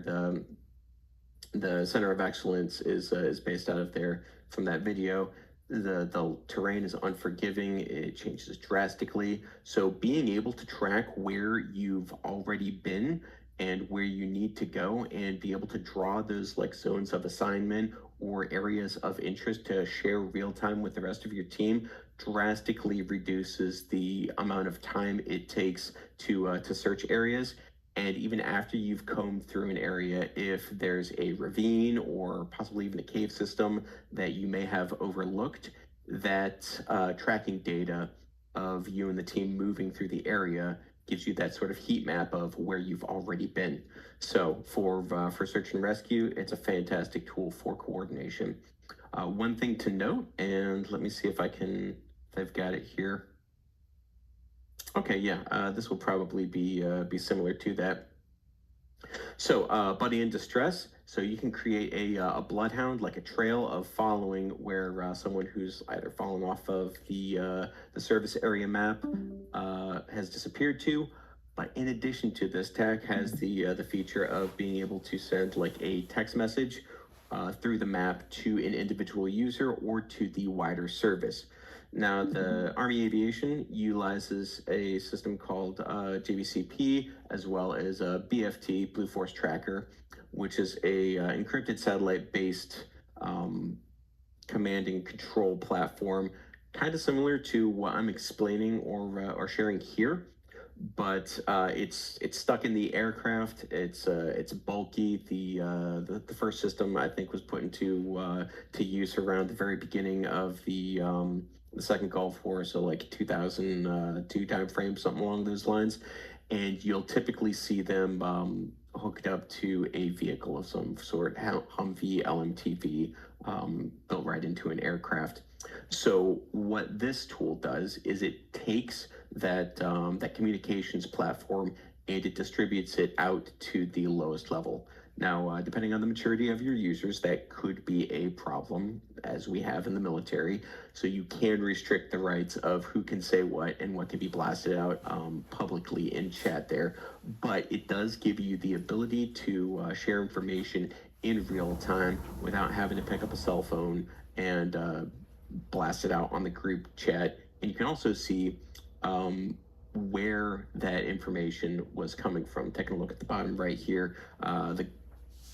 the Center of Excellence is based out of there. From that video, the terrain is unforgiving. It changes drastically. So being able to track where you've already been and where you need to go, and be able to draw those like zones of assignment or areas of interest to share real time with the rest of your team, drastically reduces the amount of time it takes to search areas. And even after you've combed through an area, if there's a ravine or possibly even a cave system that you may have overlooked, that tracking data of you and the team moving through the area gives you that sort of heat map of where you've already been. So for search and rescue, it's a fantastic tool for coordination. One thing to note, and let me see if I've got it here. Okay, yeah, this will probably be similar to that. So, buddy in distress. So you can create a bloodhound, like a trail of following where someone who's either fallen off of the service area map has disappeared to. But in addition to this, TAC has the feature of being able to send like a text message through the map to an individual user or to the wider service. Now, the Army Aviation utilizes a system called JVCP, as well as a BFT, Blue Force Tracker, which is a encrypted satellite-based command and control platform, kind of similar to what I'm explaining or sharing here. But it's stuck in the aircraft. It's bulky. The first system I think was put into to use around the very beginning of the second Gulf War, so like 2002 timeframe, something along those lines. And you'll typically see them hooked up to a vehicle of some sort, Humvee, LMTV, built right into an aircraft. So what this tool does is it takes that communications platform and it distributes it out to the lowest level. Now, depending on the maturity of your users, that could be a problem, as we have in the military. So you can restrict the rights of who can say what and what can be blasted out publicly in chat there. But it does give you the ability to share information in real time without having to pick up a cell phone and blast it out on the group chat. And you can also see where that information was coming from. Taking a look at the bottom right here, the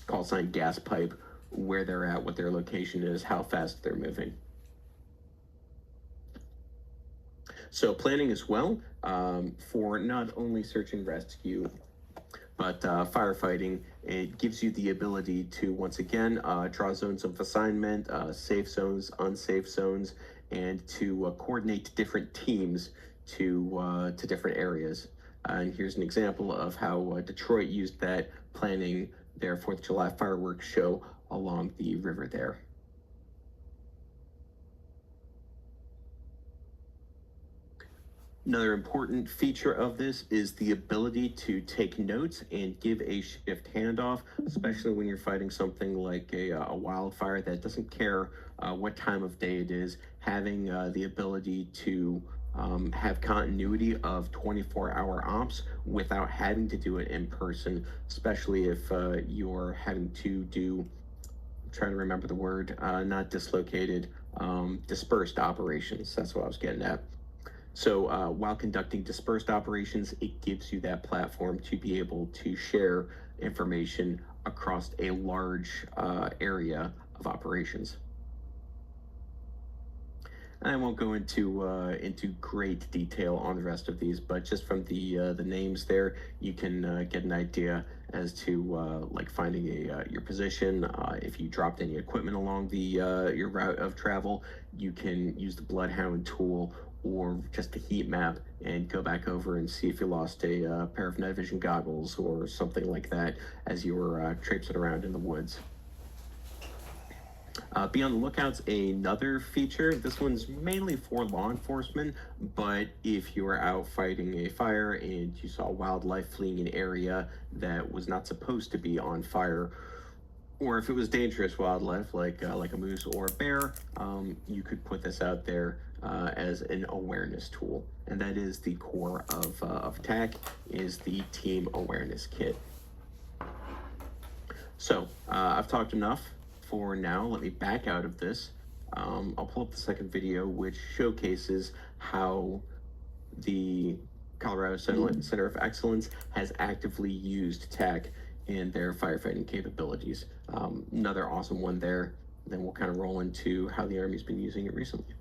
call sign gas pipe, where they're at, what their location is, how fast they're moving. So planning as well for not only search and rescue, but firefighting. It gives you the ability to, once again, draw zones of assignment, safe zones, unsafe zones, and to coordinate different teams to different areas. And here's an example of how Detroit used that, planning their 4th of July fireworks show along the river there. Another important feature of this is the ability to take notes and give a shift handoff, especially when you're fighting something like a wildfire that doesn't care what time of day it is. Having the ability to have continuity of 24-hour ops without having to do it in person, especially if you're having to do, I'm trying to remember the word, not dislocated, dispersed operations. That's what I was getting at. So while conducting dispersed operations, it gives you that platform to be able to share information across a large area of operations. And I won't go into great detail on the rest of these, but just from the names there, you can get an idea as to like finding your position. If you dropped any equipment along your route of travel, you can use the Bloodhound tool or just a heat map and go back over and see if you lost a pair of night vision goggles or something like that as you were traipsing around in the woods. Be on the lookouts, another feature. This one's mainly for law enforcement, but if you were out fighting a fire and you saw wildlife fleeing an area that was not supposed to be on fire, or if it was dangerous wildlife like a moose or a bear, you could put this out there as an awareness tool, and that is the core of TAC, is the Team Awareness Kit. So I've talked enough for now. Let me back out of this. I'll pull up the second video, which showcases how the Colorado Center of Excellence has actively used TAC in their firefighting capabilities. Another awesome one there. Then we'll kind of roll into how the Army's been using it recently.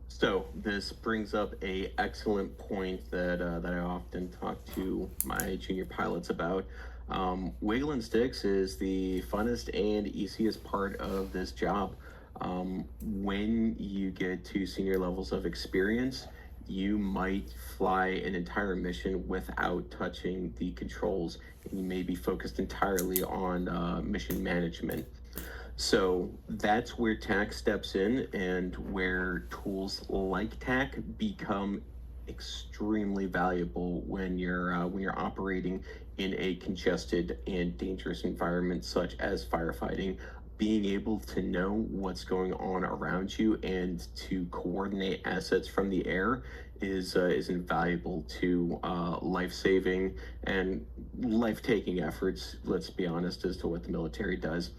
So this brings up a excellent point that I often talk to my junior pilots about. Wiggling sticks is the funnest and easiest part of this job. When you get to senior levels of experience, you might fly an entire mission without touching the controls, and you may be focused entirely on mission management. So that's where TAC steps in, and where tools like TAC become extremely valuable when you're operating in a congested and dangerous environment such as firefighting. Being able to know what's going on around you and to coordinate assets from the air is invaluable to life-saving and life-taking efforts. Let's be honest as to what the military does.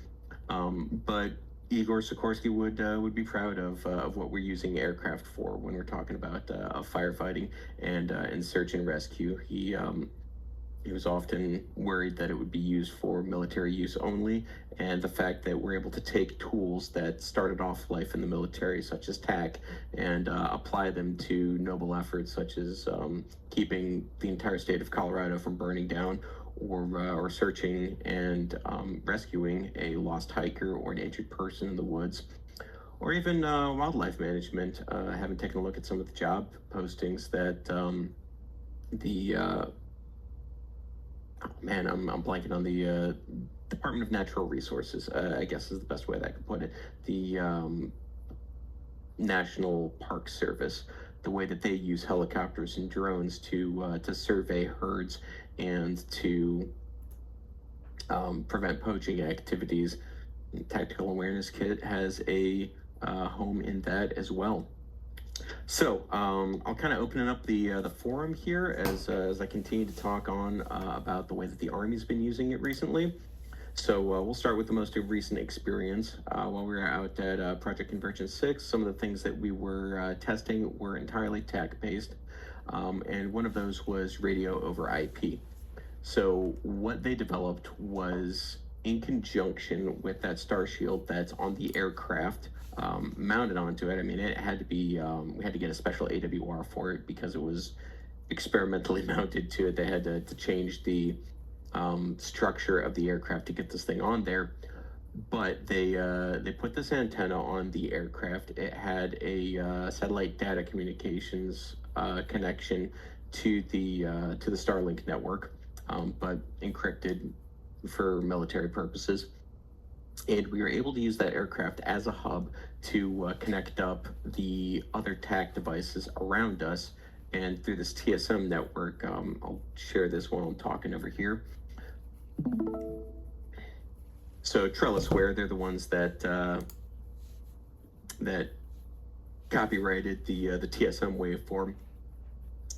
But Igor Sikorsky would be proud of what we're using aircraft for when we're talking about firefighting and search and rescue. He was often worried that it would be used for military use only, and the fact that we're able to take tools that started off life in the military, such as TAC, and apply them to noble efforts such as keeping the entire state of Colorado from burning down, or searching and rescuing a lost hiker or an injured person in the woods, or even wildlife management. Having taken a look at some of the job postings that the man, I'm blanking on the Department of Natural Resources, I guess is the best way that I could put it. The National Park Service, the way that they use helicopters and drones to survey herds and to prevent poaching activities. Tactical Awareness Kit has a home in that as well. So I'll kind of open up the forum here as I continue to talk on about the way that the Army's been using it recently. So we'll start with the most recent experience. While we were out at Project Convergence 6, some of the things that we were testing were entirely TAC-based, and one of those was radio over IP. So what they developed was, in conjunction with that star shield that's on the aircraft, mounted onto it. I mean, it had to be, we had to get a special AWR for it because it was experimentally mounted to it. They had to change the structure of the aircraft to get this thing on there. But they put this antenna on the aircraft. It had a satellite data communications connection to the Starlink network, but encrypted for military purposes. And we were able to use that aircraft as a hub to connect up the other TAC devices around us. And through this TSM network, I'll share this while I'm talking over here. So Trellisware, they're the ones that that copyrighted the TSM waveform.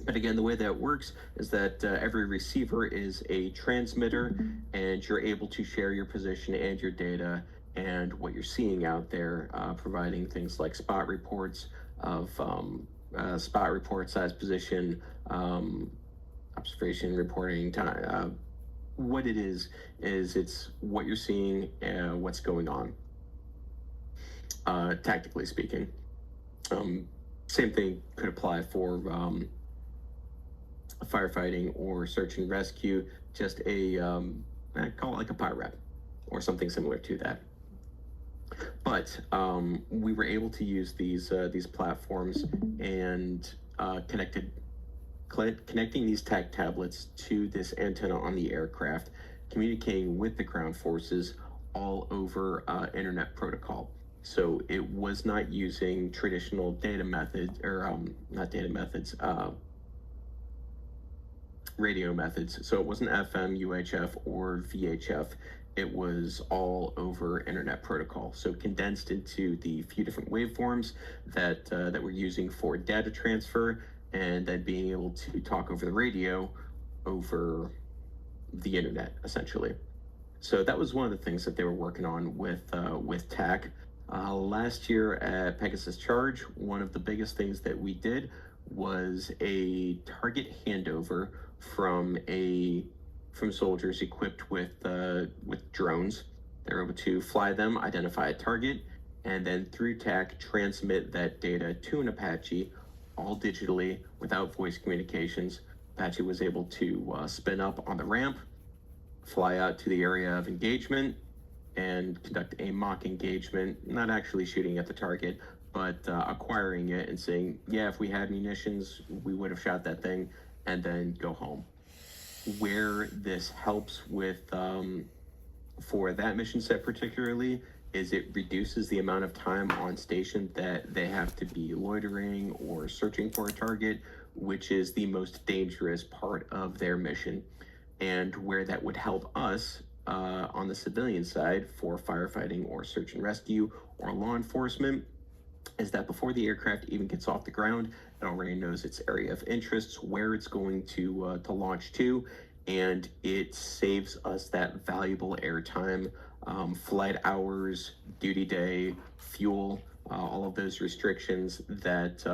But again, the way that works is that every receiver is a transmitter, and you're able to share your position and your data and what you're seeing out there, providing things like spot reports of size, position, observation, reporting time. What it is it's what you're seeing, what's going on, tactically speaking. Same thing could apply for firefighting or search and rescue, just I call it like a PIREP or something similar to that. But we were able to use these platforms and connecting these TAC tablets to this antenna on the aircraft, communicating with the ground forces all over internet protocol. So it was not using traditional data methods, or not data methods, radio methods. So it wasn't FM, UHF, or VHF. It was all over internet protocol. So condensed into the few different waveforms that we're using for data transfer, and then being able to talk over the radio over the internet, essentially. So that was one of the things that they were working on with TAC. Last year at Pegasus Charge, one of the biggest things that we did was a target handover from soldiers equipped with drones. They're able to fly them, identify a target, and then through TAC transmit that data to an Apache, all digitally without voice communications. Apache was able to spin up on the ramp, fly out to the area of engagement, and conduct a mock engagement, not actually shooting at the target, but acquiring it and saying, yeah, if we had munitions, we would have shot that thing, and then go home. Where this helps with, for that mission set particularly, is it reduces the amount of time on station that they have to be loitering or searching for a target, which is the most dangerous part of their mission. And where that would help us on the civilian side for firefighting or search and rescue or law enforcement is that before the aircraft even gets off the ground, it already knows its area of interest, where it's going to launch to, and it saves us that valuable airtime, flight hours, duty day, fuel, all of those restrictions that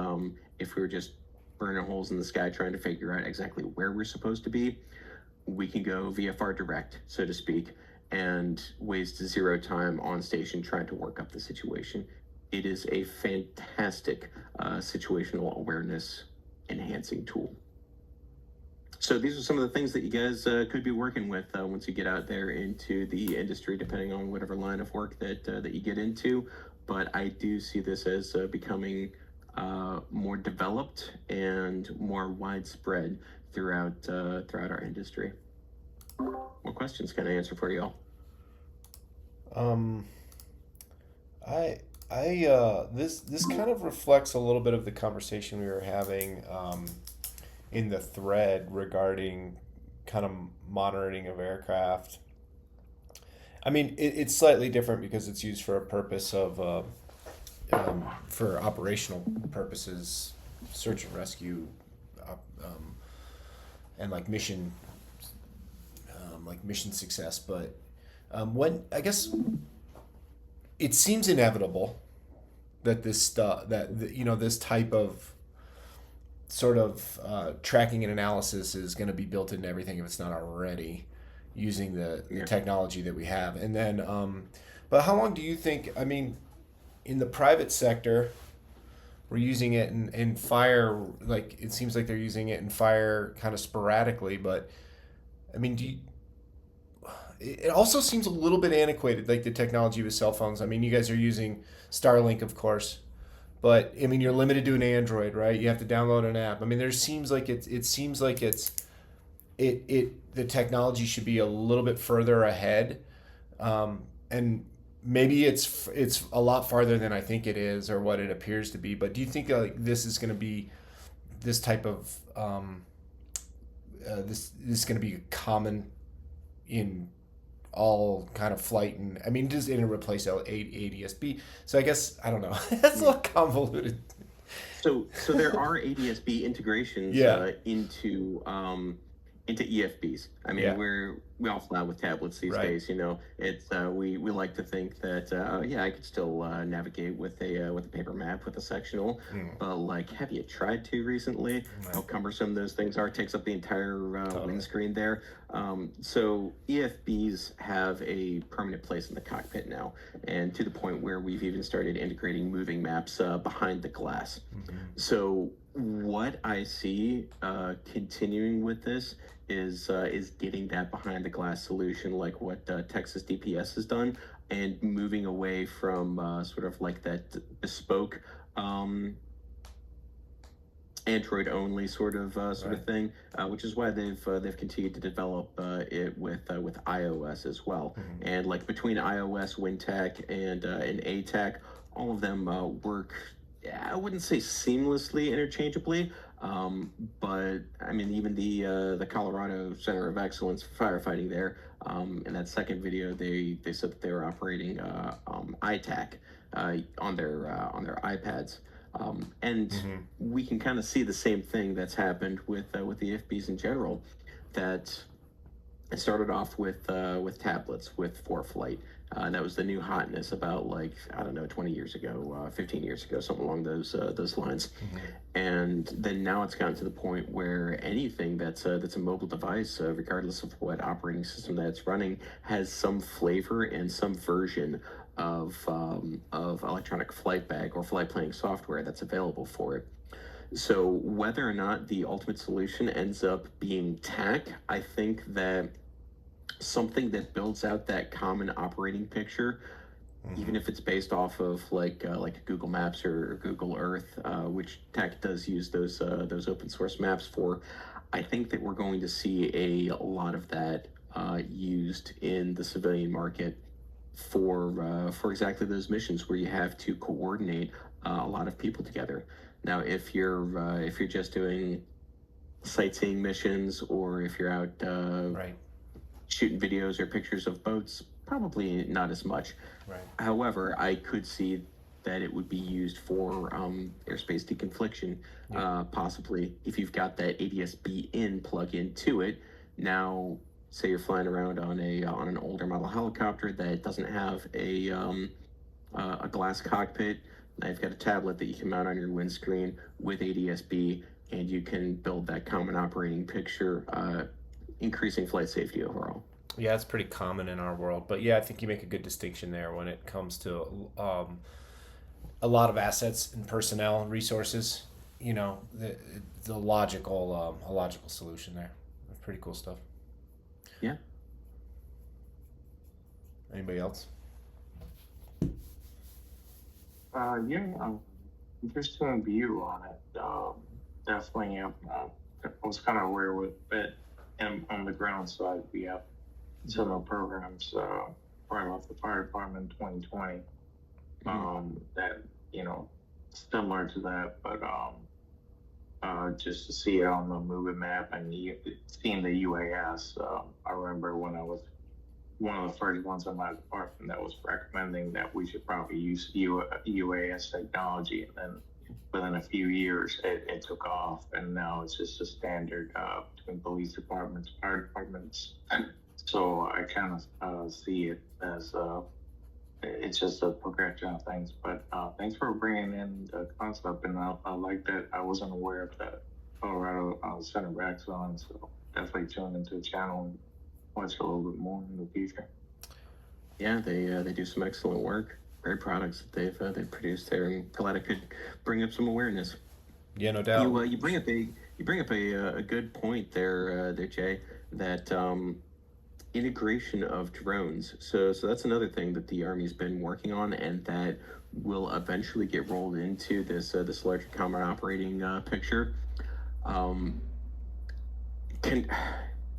if we were just burning holes in the sky trying to figure out exactly where we're supposed to be, we can go VFR direct, so to speak, and waste zero time on station trying to work up the situation. It is a fantastic situational awareness enhancing tool. So these are some of the things that you guys could be working with once you get out there into the industry, depending on whatever line of work that you get into. But I do see this as becoming more developed and more widespread throughout our industry. What questions can I answer for y'all? This kind of reflects a little bit of the conversation we were having in the thread regarding kind of monitoring of aircraft. I mean, it's slightly different because it's used for a purpose of for operational purposes, search and rescue, and like mission success. But when I guess it seems inevitable that this this type of sort of tracking and analysis is going to be built into everything if it's not already, using the technology that we have. And then but how long do you think, I mean, in the private sector we're using it in fire, like it seems like they're using it in fire kind of sporadically, but I mean, it also seems a little bit antiquated, like the technology with cell phones. I mean, you guys are using Starlink, of course, but I mean, you're limited to an Android, right? You have to download an app. I mean, it seems like the technology should be a little bit further ahead, and maybe it's a lot farther than I think it is or what it appears to be. But do you think like this is going to be this type of this is going to be common in all kind of flight, and I mean, does it replace ADSB? So I guess I don't know. That's a little convoluted. So there are ADSB integrations into EFBs. I mean, we all fly with tablets these days. You know, it's we like to think that I could still navigate with a paper map with a sectional, but like, have you tried to recently? How cumbersome those things are. Takes up the entire windscreen there. So EFBs have a permanent place in the cockpit now, and to the point where we've even started integrating moving maps behind the glass. So what I see continuing with this is getting that behind the glass solution, like what Texas DPS has done, and moving away from sort of like that bespoke Android only sort of thing, which is why they've continued to develop it with iOS as well. And like between iOS, WinTech, and ATAC, all of them work. I wouldn't say seamlessly interchangeably, but I mean, even the Colorado Center of Excellence for Firefighting there, in that second video, they said that they were operating ITAC on their iPads. And we can kind of see the same thing that's happened with the FBs in general. That it started off with tablets with ForeFlight. That was the new hotness about, like, I don't know, 20 years ago, 15 years ago, something along those lines. And then now it's gotten to the point where anything that's a mobile device, regardless of what operating system that it's running, has some flavor and some version of electronic flight bag or flight planning software that's available for it. So whether or not the ultimate solution ends up being TAC, I think that something that builds out that common operating picture, even if it's based off of like Google Maps or Google Earth, which TAC does use those open source maps for, I think that we're going to see a lot of that used in the civilian market for exactly those missions where you have to coordinate a lot of people together. Now, if you're just doing sightseeing missions, or if you're out Right. shooting videos or pictures of boats, probably not as much. Right. However, I could see that it would be used for airspace deconfliction, possibly if you've got that ADS-B in plug into it. Now, say you're flying around on an older model helicopter that doesn't have a glass cockpit. Now you've got a tablet that you can mount on your windscreen with ADS-B, and you can build that common operating picture, increasing flight safety overall. Yeah, it's pretty common in our world, but yeah, I think you make a good distinction there when it comes to a lot of assets and personnel resources. You know, the logical a logical solution there. That's pretty cool stuff. Yeah. Anybody else? Interesting view on it. Definitely, I was kind of aware with it, and on the ground side, we have similar programs, right off the fire department in 2020, that, similar to that, but, just to see it on the moving map and seeing the UAS, I remember when I was one of the first ones in my department that was recommending that we should probably use UAS technology, and then within a few years it took off, and now it's just a standard between police departments, fire departments. So I kind of see it as it's just a progression of things. But thanks for bringing in the concept, and I like that. I wasn't aware of that Colorado Center of Excellence, so definitely tune into the channel and watch a little bit more in the future. Yeah, they do some excellent work. Great products that they've produced there, and glad I could bring up some awareness. Yeah, no doubt. You bring up a good point there, Jay. That integration of drones. So that's another thing that the Army's been working on, and that will eventually get rolled into this larger common operating picture.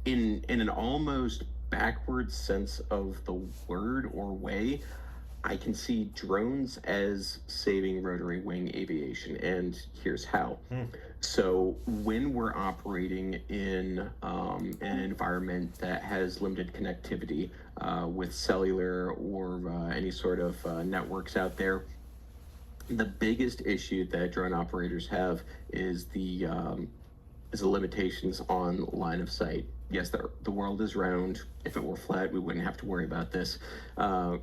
In an almost backwards sense of the word or way, I can see drones as saving rotary wing aviation, and here's how. So when we're operating in an environment that has limited connectivity with cellular or any sort of networks out there, the biggest issue that drone operators have is the limitations on line of sight. Yes, the world is round. If it were flat, we wouldn't have to worry about this.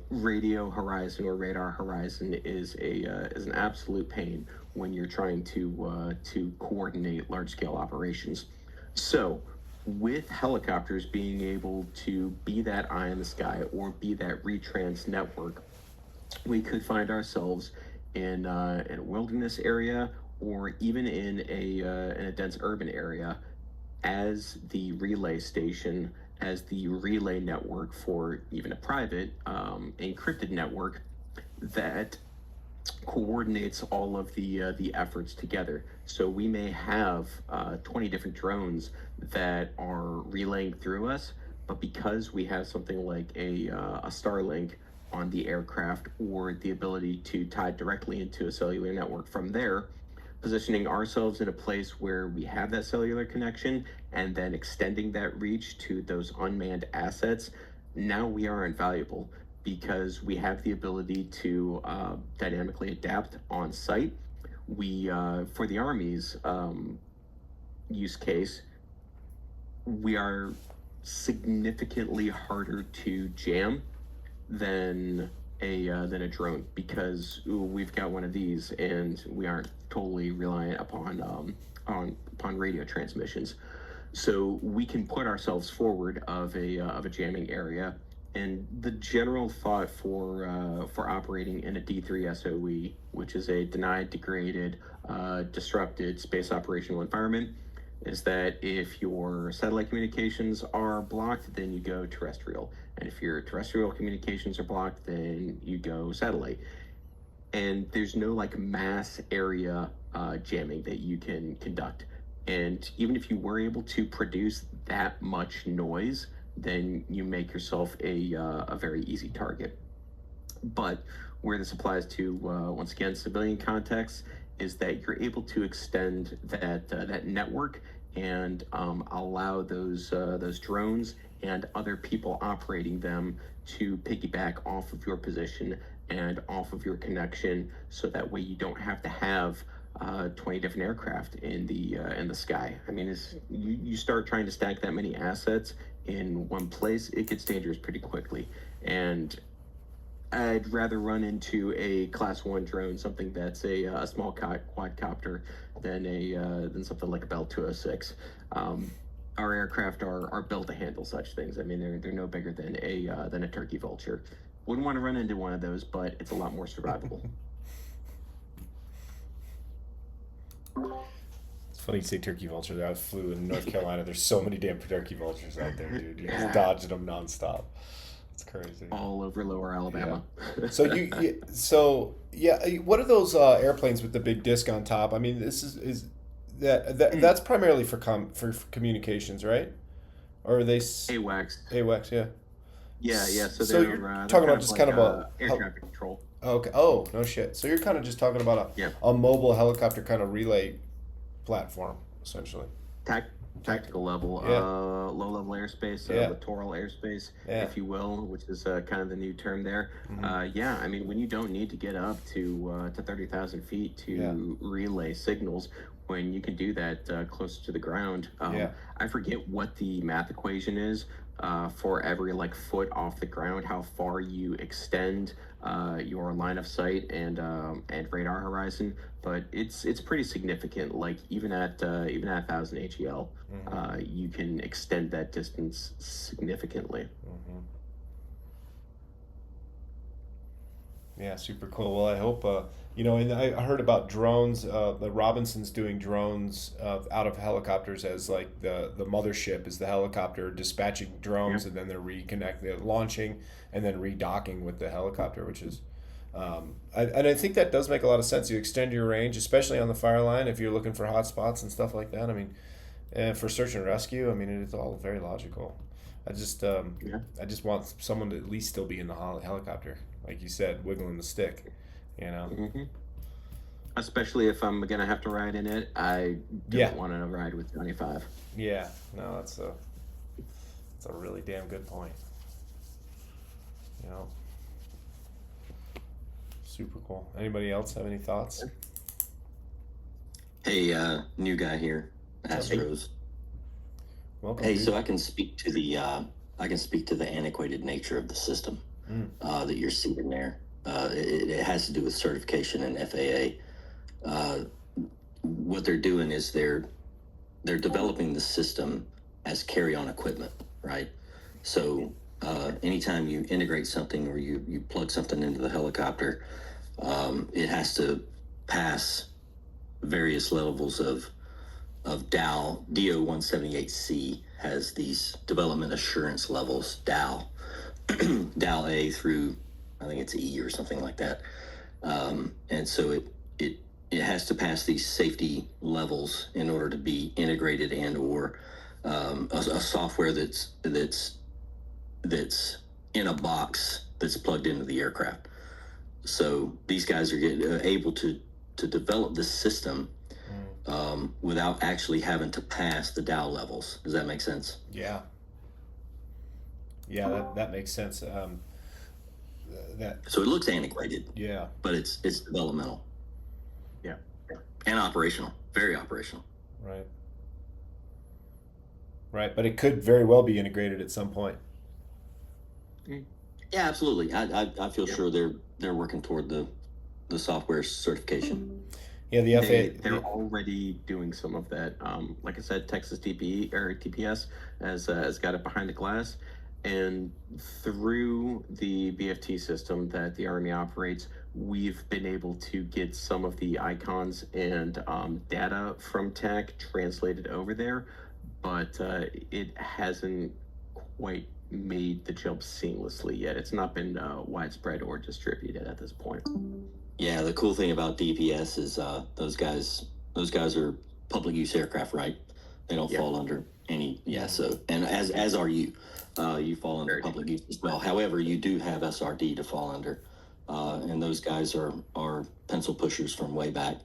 Radio horizon or radar horizon is an absolute pain when you're trying to coordinate large-scale operations. So, with helicopters being able to be that eye in the sky or be that retrans network, we could find ourselves in a wilderness area, or even in a dense urban area, as the relay station, as the relay network for even a private encrypted network that coordinates all of the efforts together. So we may have 20 different drones that are relaying through us, but because we have something like a Starlink on the aircraft, or the ability to tie directly into a cellular network from there, positioning ourselves in a place where we have that cellular connection and then extending that reach to those unmanned assets, now we are invaluable, because we have the ability to dynamically adapt on site. We, for the Army's use case, we are significantly harder to jam than a drone, because we've got one of these and we aren't totally reliant upon radio transmissions. So we can put ourselves forward of a jamming area. And the general thought for operating in a D3 SOE, which is a denied, degraded, disrupted space operational environment, is that if your satellite communications are blocked, then you go terrestrial. And if your terrestrial communications are blocked, then you go satellite. And there's no like mass area jamming that you can conduct. And even if you were able to produce that much noise, then you make yourself a very easy target. But where this applies to, once again, civilian context, is that you're able to extend that network and allow those drones and other people operating them to piggyback off of your position and off of your connection, so that way you don't have to have 20 different aircraft in the sky. I mean, you start trying to stack that many assets in one place, it gets dangerous pretty quickly. And I'd rather run into a Class 1 drone, something that's a small quadcopter, than something like a Bell 206. Our aircraft are built to handle such things. I mean, they're no bigger than a turkey vulture. Wouldn't want to run into one of those, but it's a lot more survivable. It's funny you say turkey vulture. I flew in North Carolina. There's so many damn turkey vultures out there, dude. You're just dodging them nonstop. It's crazy. All over Lower Alabama. Yeah. What are those airplanes with the big disc on top? I mean, this is that's primarily for communications, right? Or are they AWACS. AWACS, yeah. Yeah. So So they're you're talking about just kind of a air traffic control. Okay. Oh, no shit. So you're kind of just talking about a mobile helicopter kind of relay platform, essentially. Tactical level, Yeah. low-level airspace, littoral airspace, if you will, which is kind of the new term there. I mean, when you don't need to get up to 30,000 feet to relay signals, when you can do that closer to the ground. I forget what the math equation is for every foot off the ground, how far you extend your line of sight and radar horizon, but it's pretty significant. Like even at 1,000 HEL, you can extend that distance significantly. Yeah, super cool. Well, I hope and I heard about drones. The Robinson's doing drones out of helicopters as like the mothership is the helicopter dispatching drones, and then they're launching and then redocking with the helicopter, which is. I think that does make a lot of sense. You extend your range, especially on the fire line, if you're looking for hot spots and stuff like that. I mean, for search and rescue, I mean, it's all very logical. I just want someone to at least still be in the helicopter, like you said, wiggling the stick, Especially if I'm gonna have to ride in it, I don't want to ride with 95. Yeah, no, that's a really damn good point. Super cool. Anybody else have any thoughts? Hey, new guy here, Astros. Welcome. Hey, dude. so I can speak to the antiquated nature of the system that you're seeing there. It has to do with certification and FAA. What they're doing is they're developing the system as carry-on equipment, right? So anytime you integrate something or you plug something into the helicopter, it has to pass various levels of DAL. DO-178C has these development assurance levels, DAL. DAL A through, I think it's E or something like that. And so it has to pass these safety levels in order to be integrated and or a software that's in a box that's plugged into the aircraft. So these guys are able to develop this system without actually having to pass the DAO levels. Does that make sense? Yeah, that makes sense. So it looks antiquated. Yeah, but it's developmental. Yeah, and operational, very operational. Right, but it could very well be integrated at some point. Yeah, absolutely. I feel sure they're working toward the software certification. Yeah, the FAA. They're already doing some of that. Like I said, Texas TPS has got it behind the glass, and through the BFT system that the Army operates, we've been able to get some of the icons and data from tech translated over there, but it hasn't quite made the jump seamlessly yet. It's not been widespread or distributed at this point. Yeah, the cool thing about DPS is those guys are public use aircraft, right? They don't fall under any so, and as are you. You fall under public use as well. However, you do have SRD to fall under and those guys are pencil pushers from way back.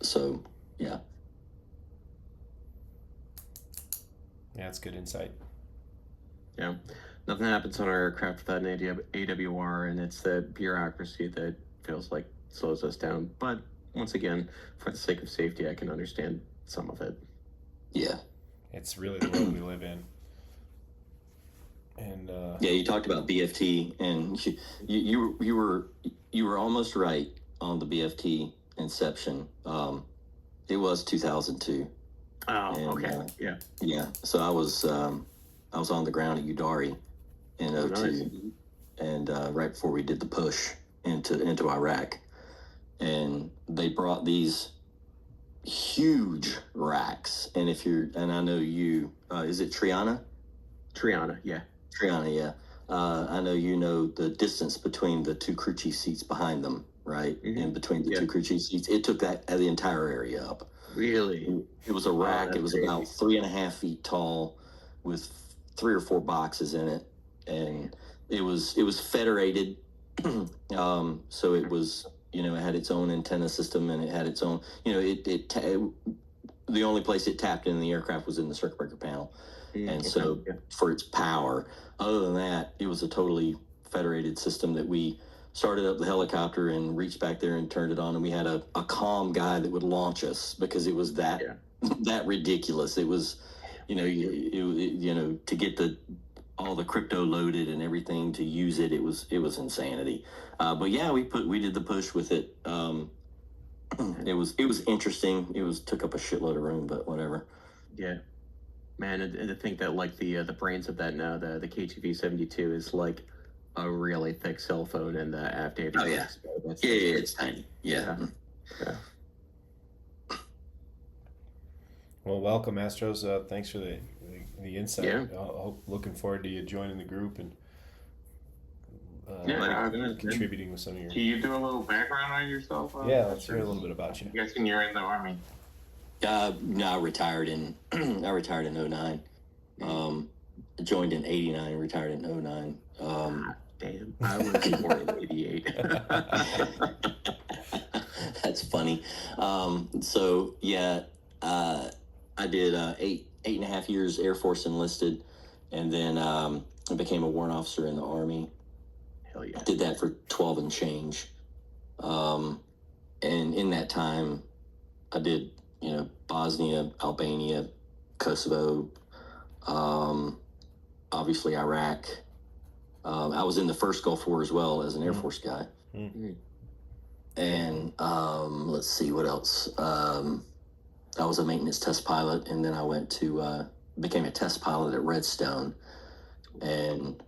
So yeah. Yeah, that's good insight. Yeah, nothing happens on our aircraft without an AWR, and it's the bureaucracy that feels like slows us down. But once again, for the sake of safety, I can understand some of it. Yeah. It's really the world we live in. And yeah, you talked about BFT, and you were almost right on the BFT inception. It was 2002. Oh, And, okay. Yeah. Yeah. So I was on the ground at Udari in 02, nice. and right before we did the push into Iraq, and they brought these huge racks. And I know you, is it Triana? Triana, yeah. Triana, yeah. I know you know the distance between the two crew chief seats behind them, right? Mhm. In between the two crew chief seats, it took the entire area up. Really? It was a rack. that's It was crazy. about 3.5 feet tall, with 3 or 4 boxes in it, and it was federated. So it was, it had its own antenna system, and it had its own, the only place it tapped in the aircraft was in the circuit breaker panel. And so for its power, other than that, it was a totally federated system that we started up the helicopter and reached back there and turned it on. And we had a comm guy that would launch us because it was that ridiculous. It was, to get all the crypto loaded and everything to use it, it was insanity. But yeah, we did the push with it. It was interesting. Took up a shitload of room, but whatever. Yeah. Man, and to think that like the brains of that now, the KTV-72 is like a really thick cell phone, and the aft avionics. Oh yeah, that's it's tiny. Yeah. well, welcome, Astros. Thanks for the insight. Yeah. Looking forward to you joining the group and contributing with some of your. Can you do a little background on yourself? Yeah, let's hear a little bit about you. I'm guessing you're in the Army. No, I retired in 09. Joined in 89, retired in 09. Damn, I was born in 88. That's funny. So yeah, I did 8.5 years Air Force enlisted, and then I became a warrant officer in the Army. Hell yeah. Did that for 12 and change. And in that time, I did, Bosnia, Albania, Kosovo, obviously Iraq. I was in the first Gulf War as well as an Air Force guy. Mm-hmm. And let's see what else. I was a maintenance test pilot, and then I went to became a test pilot at Redstone, and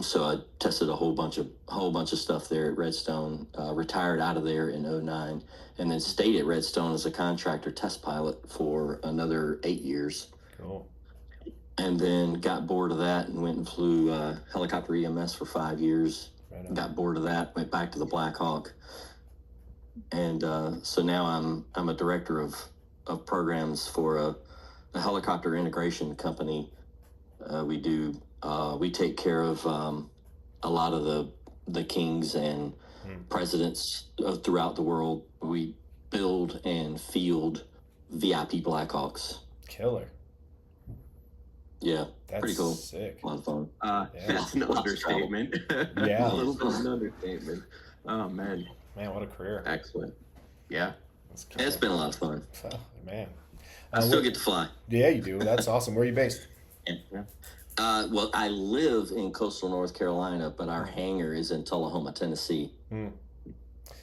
so I tested a whole bunch of stuff there at Redstone. Retired out of there in 09, and then stayed at Redstone as a contractor test pilot for another 8 years. Cool. And then got bored of that and went and flew helicopter EMS for 5 years. Right on. Got bored of that, went back to the Black Hawk, and so now I'm a director of programs for a helicopter integration company. We take care of a lot of the kings and presidents throughout the world. We build and field VIP Blackhawks. Killer. Yeah, That's pretty cool. Sick. A lot of fun. That's an understatement. Yeah. A little bit of an understatement. Oh, man. Man, what a career. Excellent. Yeah. It's been a lot of fun. Oh, man. I still get to fly. Yeah, you do. That's awesome. Where are you based? Yeah. Well, I live in coastal North Carolina, but our hangar is in Tullahoma, Tennessee.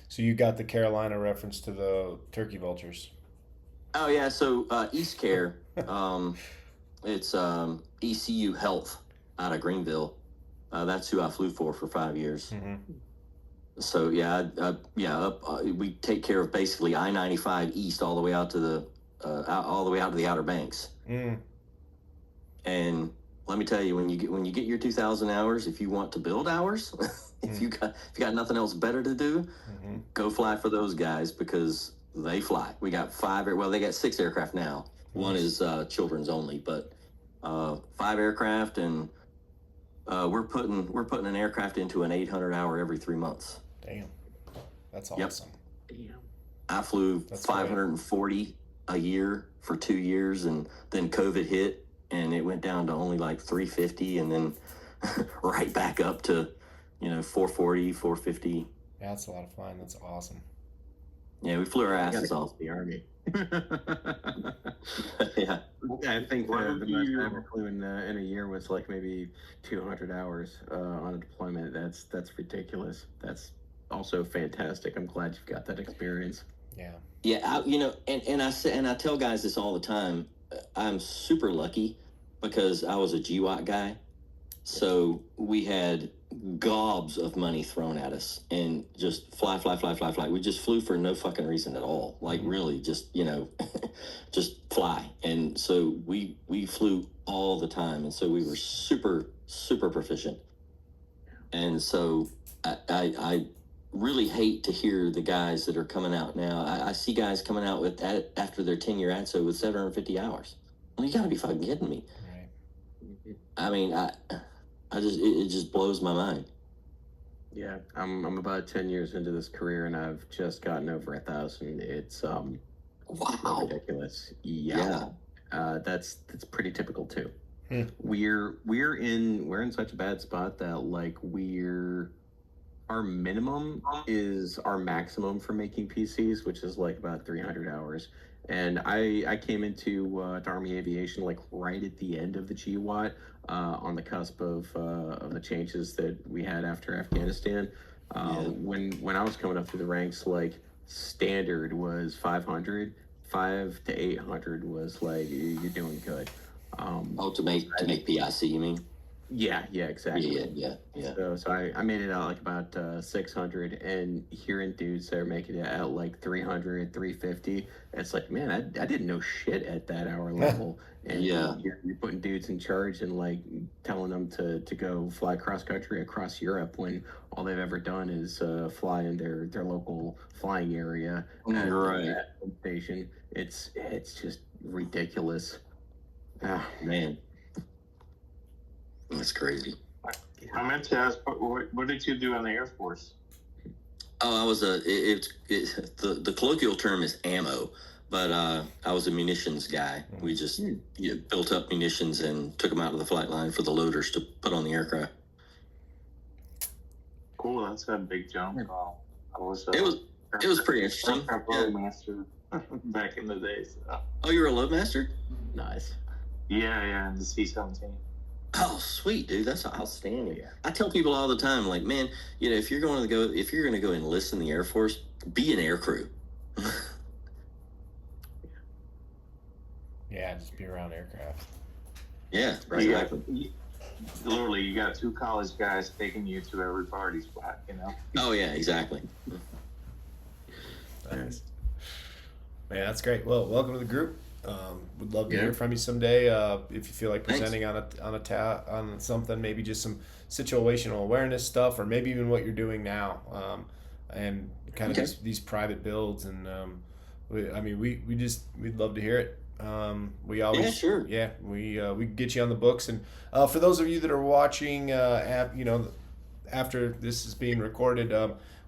So you got the Carolina reference to the turkey vultures. Oh, yeah. So East Care, it's ECU Health out of Greenville. That's who I flew for 5 years. Mm-hmm. So, we take care of basically I-95 East all the way out to the Outer Banks. And let me tell you, when you get your 2,000 hours, if you want to build hours, if you got nothing else better to do, go fly for those guys, because they fly. We got they got 6 aircraft now. One is children's only, but 5 aircraft, and we're putting an aircraft into an 800-hour every 3 months. Damn, that's Yep. awesome. Damn. I flew That's 540 a year for 2 years, and then COVID hit, and it went down to only like 350, and then right back up to 440, 450. Yeah, that's a lot of fun. That's awesome. Yeah, we flew our I gotta asses go off. to the Army. Yeah. I think Why the don't most you- I ever flew in a year was like maybe 200 hours on a deployment. That's ridiculous. That's also fantastic. I'm glad you've got that experience. Yeah. Yeah, and I tell guys this all the time. I'm super lucky because I was a GWAT guy, so we had gobs of money thrown at us and just fly. We just flew for no fucking reason at all. Like really, just just fly. And so we flew all the time, and so we were super proficient. And so I really hate to hear the guys that are coming out now. I see guys coming out with that after their 10-year ATSO with 750 hours. Well, you got to be fucking kidding me. Right. I mean, it just blows my mind. Yeah, I'm about 10 years into this career, and I've just gotten over 1,000. It's Wow. ridiculous. Yeah. That's pretty typical too. We're in such a bad spot that like our minimum is our maximum for making PCs, which is like about 300 hours. And I came into to Army Aviation like right at the end of the GWAT, on the cusp of the changes that we had after Afghanistan. When I was coming up through the ranks, like standard was 500, 5 to 800 was like you're doing good. To make PIC, you mean? Yeah, exactly. Yeah. So I made it out like about 600, and hearing dudes that are making it at like 300, 350, it's like, man, I didn't know shit at that hour level. And Yeah. you're putting dudes in charge and like telling them to go fly cross country across Europe when all they've ever done is fly in their local flying area at Right. that station. It's just ridiculous. Man, that's crazy. I meant to ask, what did you do in the Air Force? Oh, I was the colloquial term is ammo, but I was a munitions guy. We just built up munitions and took them out of the flight line for the loaders to put on the aircraft. Cool, that's a big jump. I was. It was pretty interesting. Yeah. Master back in the days. Oh, you were a load master? Nice. Yeah, in the C-17. Oh, sweet, dude. That's outstanding. Yeah. I tell people all the time, like, man, if you're going to go enlist in the Air Force, be an air crew. Yeah, just be around aircraft. Yeah, Right. exactly. Literally, you got two college guys taking you to every party spot, Oh, yeah, exactly. Nice. Man, that's great. Well, welcome to the group. Would love to Yeah. hear from you someday. If you feel like Thanks. presenting on something, maybe just some situational awareness stuff, or maybe even what you're doing now, and kind of Okay. these private builds. And we'd love to hear it. We always, Yeah, sure. yeah, we get you on the books. And for those of you that are watching, after this is being recorded,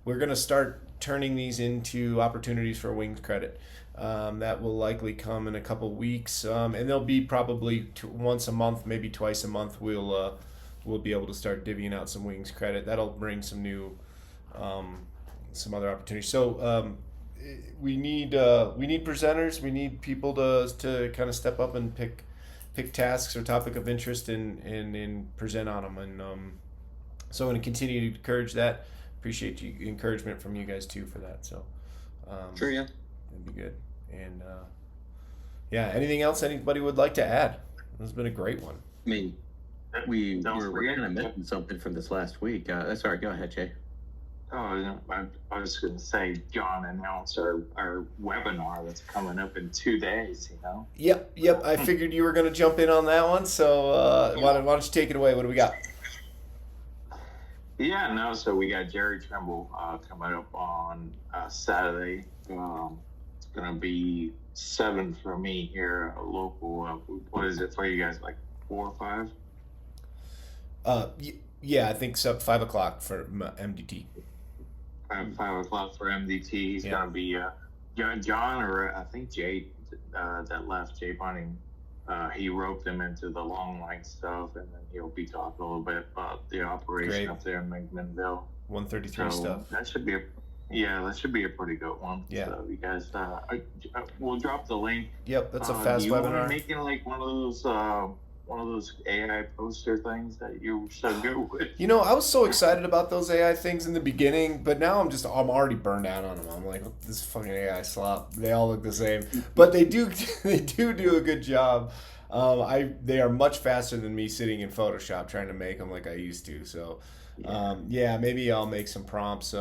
we're gonna start turning these into opportunities for wings credit. That will likely come in a couple weeks, and they'll be probably once a month, maybe twice a month. We'll be able to start divvying out some wings credit. That'll bring some new, some other opportunities. So we need presenters. We need people to kind of step up and pick tasks or topic of interest and present on them. And so I'm going to continue to encourage that. Appreciate encouragement from you guys too for that. So Sure, yeah. that'd be good. And anything else anybody would like to add? This has been a great one. I mean, we're forget- kind of missing something from this last week. Sorry, go ahead, Jay. Oh, I was going to say, John announced our webinar that's coming up in 2 days, Yep. I figured you were going to jump in on that one. So why don't you take it away? What do we got? Yeah, no, so we got Jerry Trimble coming up on Saturday. It's going to be 7 for me here, local. What is it for you guys, like 4 or 5? Yeah, I think so. 5 o'clock for MDT. 5 o'clock for MDT. He's Yeah. gonna be John, or I think Jay that left, Jay Bunning. He roped him into the long line stuff, and then he'll be talking a little bit about the operation Great. up there in McMinnville. 133 So stuff. that should be a pretty good one. Yeah. So you guys, we'll drop the link. Yep, that's a fast do you want webinar. to make it like one of those AI poster things that you so good with? You know, I was so excited about those AI things in the beginning, but now I'm already burned out on them. I'm like, this fucking AI slop. They all look the same, but they do a good job. They are much faster than me sitting in Photoshop trying to make them like I used to. So, yeah, maybe I'll make some prompts.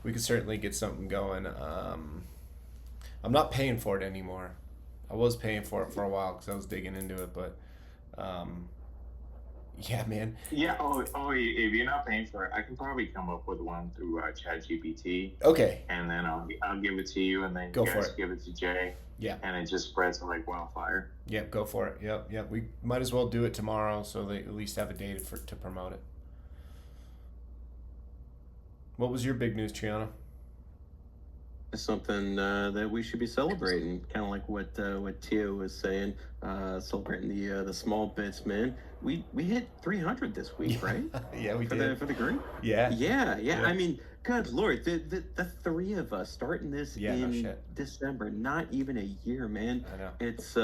We could certainly get something going. I'm not paying for it anymore. I was paying for it for a while because I was digging into it, but yeah, man. Yeah. If you're not paying for it, I can probably come up with one through ChatGPT. Okay. And then I'll give it to you, and then Go you for guys it. give it to Jay. Yeah. And it just spreads like wildfire. Yep, go for it. Yep. We might as well do it tomorrow so they at least have a day to promote it. What was your big news, Triana? It's something that we should be celebrating, kind of like what Tio was saying, celebrating the small bits, man. We hit 300 this week, right? Yeah, we for did. the group. Yeah. Yeah. I mean, good Lord, the three of us starting this Yeah, no in shit. December, not even a year, man. I know. It's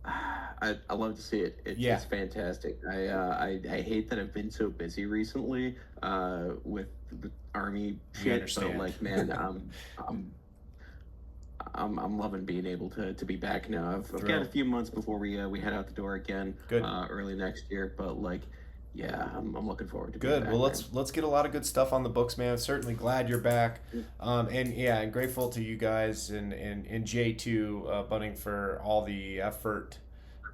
I love to see it. It's fantastic. I hate that I've been so busy recently with army shit, understand. but like, man, I'm loving being able to be back now. I've got a few months before we head out the door again. Good. Early next year, but like, yeah, I'm looking forward to Good. being Well, back, let's get a lot of good stuff on the books, man. Certainly glad you're back. And grateful to you guys and Jay too, Bunning, for all the effort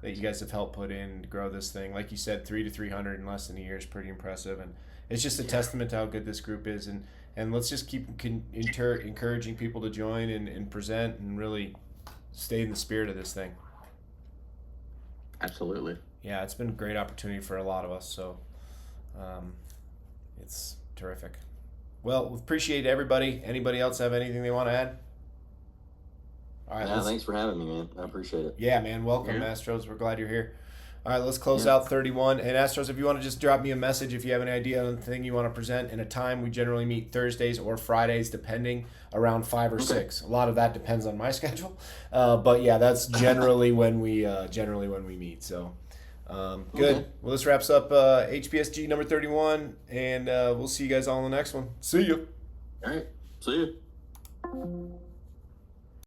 that you guys have helped put in to grow this thing. Like you said, 3 to 300 in less than a year is pretty impressive, and it's just a testament to how good this group is. And let's just keep encouraging people to join and present and really stay in the spirit of this thing. Absolutely. Yeah, it's been a great opportunity for a lot of us, so it's terrific. Well, we appreciate everybody. Anybody else have anything they want to add? All right. Thanks for having me, man. I appreciate it. Yeah, man. Welcome, Astros. We're glad you're here. All right, let's close out 31. And Astros, if you want to just drop me a message if you have any idea on the thing you want to present in a time. We generally meet Thursdays or Fridays, depending, around 5 or 6. A lot of that depends on my schedule, but yeah, that's generally when we meet. So. Good. Well, this wraps up HPSG number 31, and we'll see you guys all in the next one. See you. All right. See you.